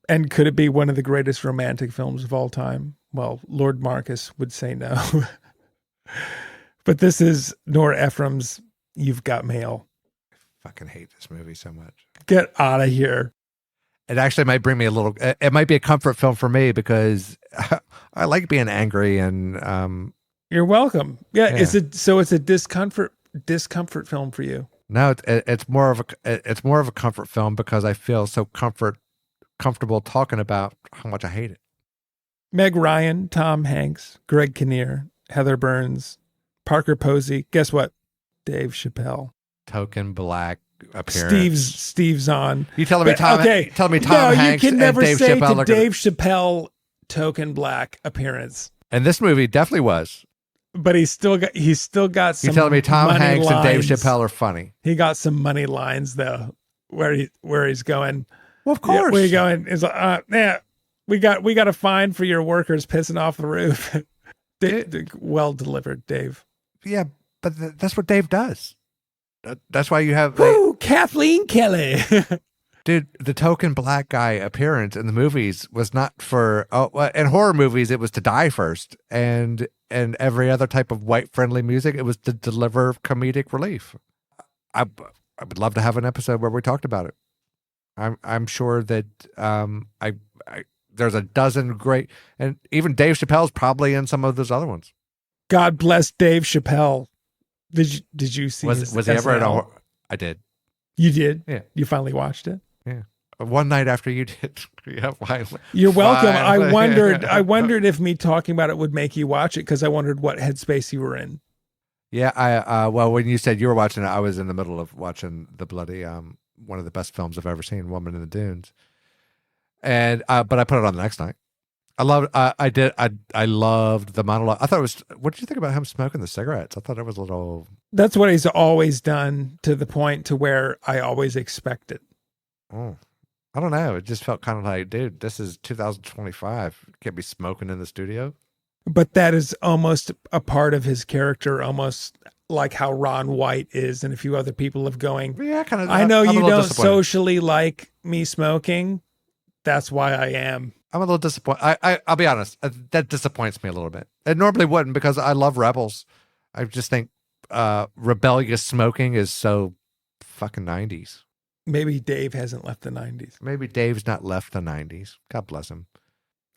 And could it be one of the greatest romantic films of all time? Well, Lord Marcus would say no. But this is Nora Ephron's You've Got Mail. I fucking hate this movie so much. Get out of here. It actually might bring me it might be a comfort film for me, because I like being angry and You're welcome. Yeah. It's a discomfort film for you. No, it's more of a comfort film because I feel so comfortable talking about how much I hate it. Meg Ryan, Tom Hanks, Greg Kinnear, Heather Burns, Parker Posey. Guess what? Dave Chappelle. Token black appearance. Steve's on. You telling me Tom? Okay. Tell me Tom Hanks you can never and Dave say Chappelle to Dave Chappelle token black appearance. And this movie definitely was. But he's still got some. You telling me Tom Hanks lines. and Dave Chappelle are funny? He got some money lines though, where he's going. Well, of course. Where you going? Is we got a fine for your workers pissing off the roof. Well delivered, Dave. Yeah, but that's what Dave does. That's why you have Kathleen Kelly. Dude, the token black guy appearance in the movies was not for in horror movies it was to die first, and every other type of white friendly music it was to deliver comedic relief. I would love to have an episode where we talked about it. I'm sure that there's a dozen great, and even Dave Chappelle's probably in some of those other ones. God bless Dave Chappelle. Did you see? Was he ever at a? I did. You did? Yeah. You finally watched it? Yeah. One night after you did. Yeah, finally. You're welcome. Finally. I wondered if me talking about it would make you watch it, because I wondered what headspace you were in. Yeah, well, when you said you were watching it, I was in the middle of watching the bloody one of the best films I've ever seen, Woman in the Dunes. And but I put it on the next night. I loved I loved the monologue. I thought it was, what did you think about him smoking the cigarettes? I thought it was a little. That's what he's always done, to the point to where I always expect it. Oh, I don't know. It just felt kind of like, dude, this is 2025. You can't be smoking in the studio. But that is almost a part of his character, almost like how Ron White is and a few other people of going, yeah, kind of. I know you don't socially like me smoking. That's why I am. I'm a little disappointed. I'll be honest. That disappoints me a little bit. It normally wouldn't because I love Rebels. I just think rebellious smoking is so fucking 90s. Maybe Dave hasn't left the 90s. Maybe Dave's not left the 90s. God bless him.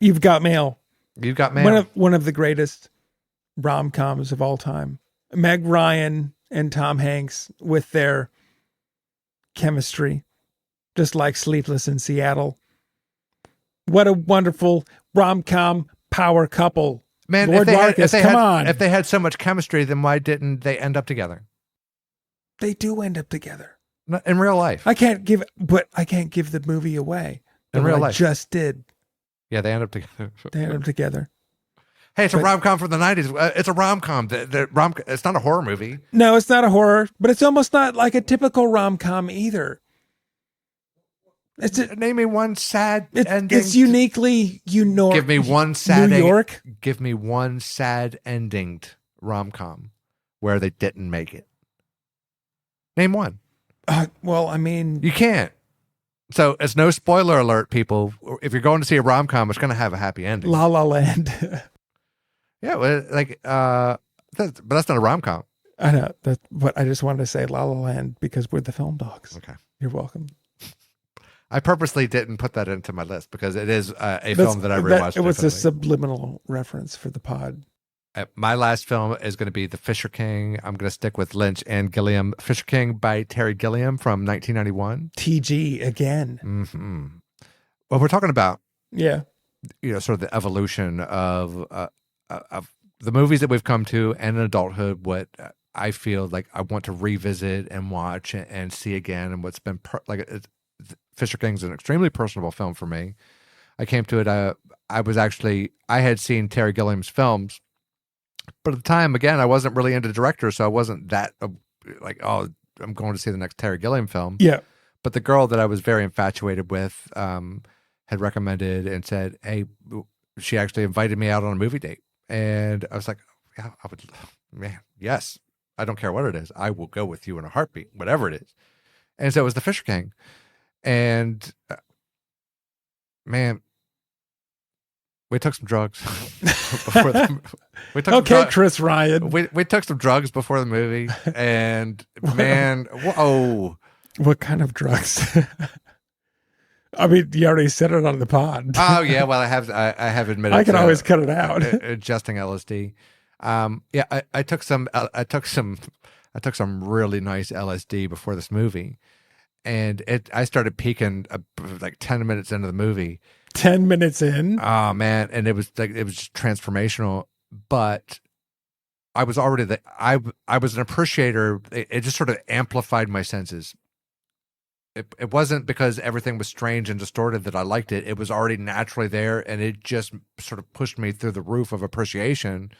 You've Got Mail. You've Got Mail. One of the greatest rom-coms of all time. Meg Ryan and Tom Hanks with their chemistry, just like Sleepless in Seattle. What a wonderful rom-com power couple. Man, Lord Marcus, come on. If they had so much chemistry, then why didn't they end up together? They do end up together. In real life. I can't give the movie away. In real life. I just did. Yeah, they end up together. They end up together. Hey, it's a rom-com from the 90s. It's a rom-com. It's not a horror movie. No, it's not a horror, but it's almost not like a typical rom-com either. Name me one sad ending. It's uniquely Give me one sad New York. Give me one sad endinged rom-com where they didn't make it. Name one. Well, I mean, you can't. So it's no spoiler alert, people. If you're going to see a rom-com, it's going to have a happy ending. La La Land. Yeah, well, but that's not a rom-com. I know. But I just wanted to say La La Land because we're the film dogs. Okay. You're welcome. I purposely didn't put that into my list because it is a film that I rewatched. It was a subliminal reference for the pod. My last film is going to be The Fisher King. I'm going to stick with Lynch and Gilliam. Fisher King by Terry Gilliam from 1991. TG again. Mm-hmm. Well, we're talking about, sort of the evolution of the movies that we've come to and in adulthood, what I feel like I want to revisit and watch and see again, and what's been Fisher King's an extremely personable film for me. I came to it. I had seen Terry Gilliam's films, but at the time, again, I wasn't really into directors, so I wasn't that I'm going to see the next Terry Gilliam film. Yeah. But the girl that I was very infatuated with had recommended and said, hey, she actually invited me out on a movie date. And I was like, yeah, yes, I don't care what it is. I will go with you in a heartbeat, whatever it is. And so it was The Fisher King. And man, we took some drugs before Chris Ryan. We took some drugs before the movie, and man, whoa! What kind of drugs? I mean, you already said it on the pod. Oh yeah, well I have admitted. I can always cut it out. Adjusting LSD. I took some really nice LSD before this movie, and I started peaking like 10 minutes into the movie. 10 minutes in. Oh man, and it was just transformational. But I was already I was an appreciator. It just sort of amplified my senses. It wasn't because everything was strange and distorted that I liked it. It was already naturally there, and it just sort of pushed me through the roof of appreciation.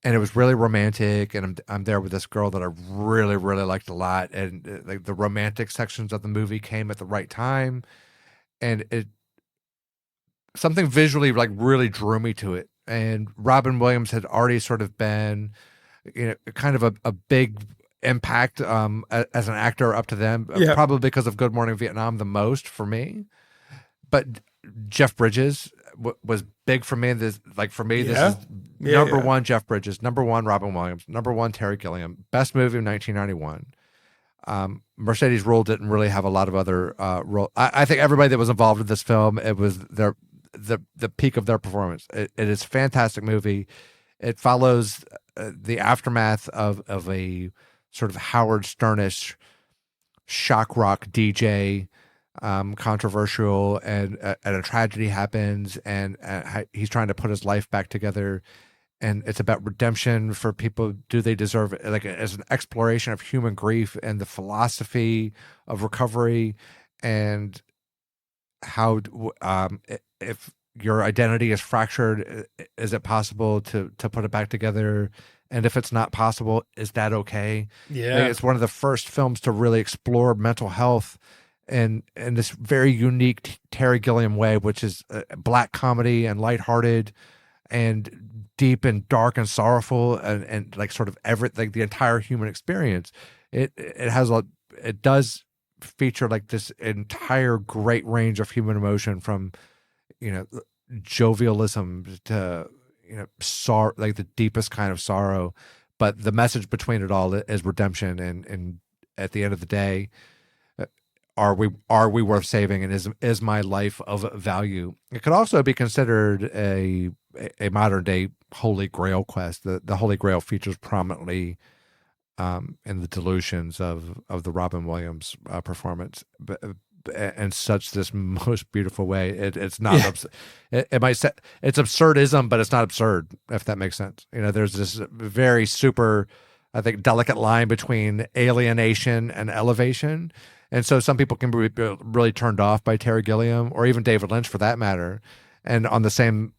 And it was really romantic, and I'm there with this girl that I really, really liked a lot. And like the romantic sections of the movie came at the right time, and something visually like really drew me to it. And Robin Williams had already sort of been, kind of a big impact as an actor up to them, probably because of Good Morning Vietnam the most for me. But Jeff Bridges was big for me. This is number one Jeff Bridges, number one Robin Williams, number one Terry Gilliam, best movie of 1991. Mercedes Ruehl didn't really have a lot of other role. I think everybody that was involved in this film, it was the peak of their performance. It is a fantastic movie. It follows the aftermath of a sort of Howard Sternish shock rock DJ, controversial, and a tragedy happens, and he's trying to put his life back together, and it's about redemption for people. Do they deserve it? Like, as an exploration of human grief and the philosophy of recovery, and how if your identity is fractured, is it possible to put it back together? And if it's not possible, is that okay? Yeah. Like, it's one of the first films to really explore mental health in this very unique Terry Gilliam way, which is black comedy and lighthearted and deep and dark and sorrowful and like sort of like the entire human experience. It does feature like this entire great range of human emotion, from jovialism to, sorrow, like the deepest kind of sorrow. But the message between it all is redemption. And at the end of the day, are we worth saving? And is my life of value? It could also be considered a modern day Holy Grail quest. The Holy Grail features prominently in the delusions of the Robin Williams performance, and such this most beautiful way. It's not it might say it's absurdism, but it's not absurd, if that makes sense. There's this very super, I think, delicate line between alienation and elevation. And so some people can be really turned off by Terry Gilliam, or even David Lynch for that matter. And on the same,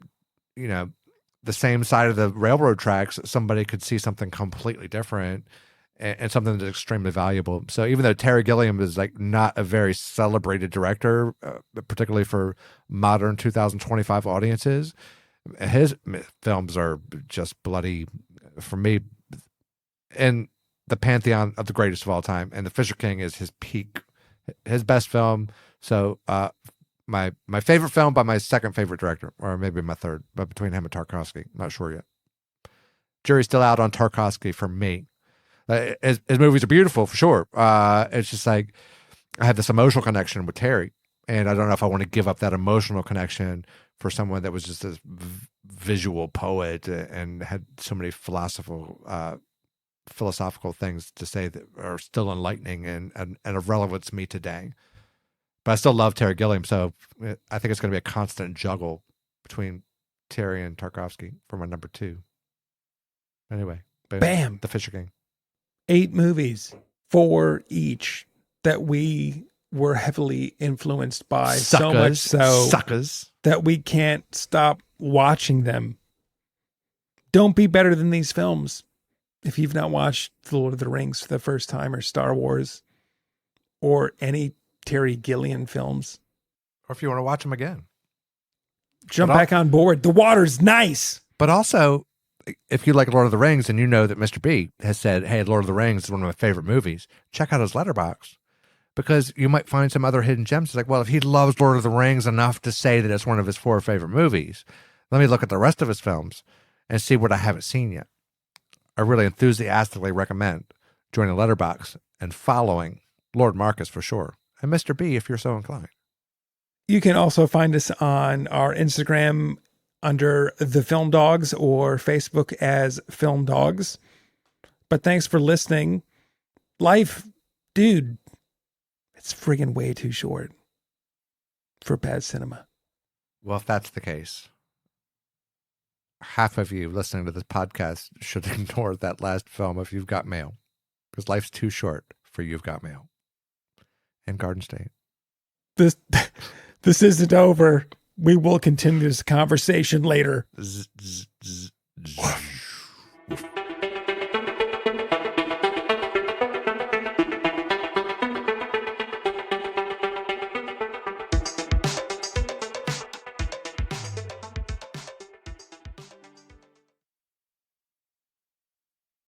the same side of the railroad tracks, somebody could see something completely different and something that's extremely valuable. So even though Terry Gilliam is like not a very celebrated director, particularly for modern 2025 audiences, his films are just bloody, for me, in the pantheon of the greatest of all time. And The Fisher King is his peak, his best film. So my favorite film by my second favorite director, or maybe my third, but between him and Tarkovsky, I'm not sure yet. Jury's still out on Tarkovsky for me. His movies are beautiful for sure. It's just like I have this emotional connection with Terry, and I don't know if I want to give up that emotional connection for someone that was just a visual poet and had so many philosophical things to say that are still enlightening and of relevance to me today. But I still love Terry Gilliam, so I think it's going to be a constant juggle between Terry and Tarkovsky for my number 2. Anyway, bam, The Fisher King. 8 movies, 4 each that we were heavily influenced by, so much so that we can't stop watching them. Don't be better than these films. If you've not watched The Lord of the Rings for the first time, or Star Wars, or any Terry Gilliam films, or if you want to watch them again, jump back on board. The water's nice. But also, if you like Lord of the Rings and you know that Mr. B has said, hey, Lord of the Rings is one of my favorite movies, check out his letterbox, because you might find some other hidden gems. It's like, well, if he loves Lord of the Rings enough to say that it's one of his 4 favorite movies, let me look at the rest of his films and see what I haven't seen yet. I really enthusiastically recommend joining Letterboxd and following Lord Marcus for sure, and Mr. B if you're so inclined. You can also find us on our Instagram under The Film Dogs, or Facebook as Film Dogs. But thanks for listening. Life, dude, it's friggin' way too short for bad cinema. Well, if that's the case, half of you listening to this podcast should ignore that last film if You've Got Mail, because life's too short for You've Got Mail and Garden State. This isn't over. We will continue this conversation later.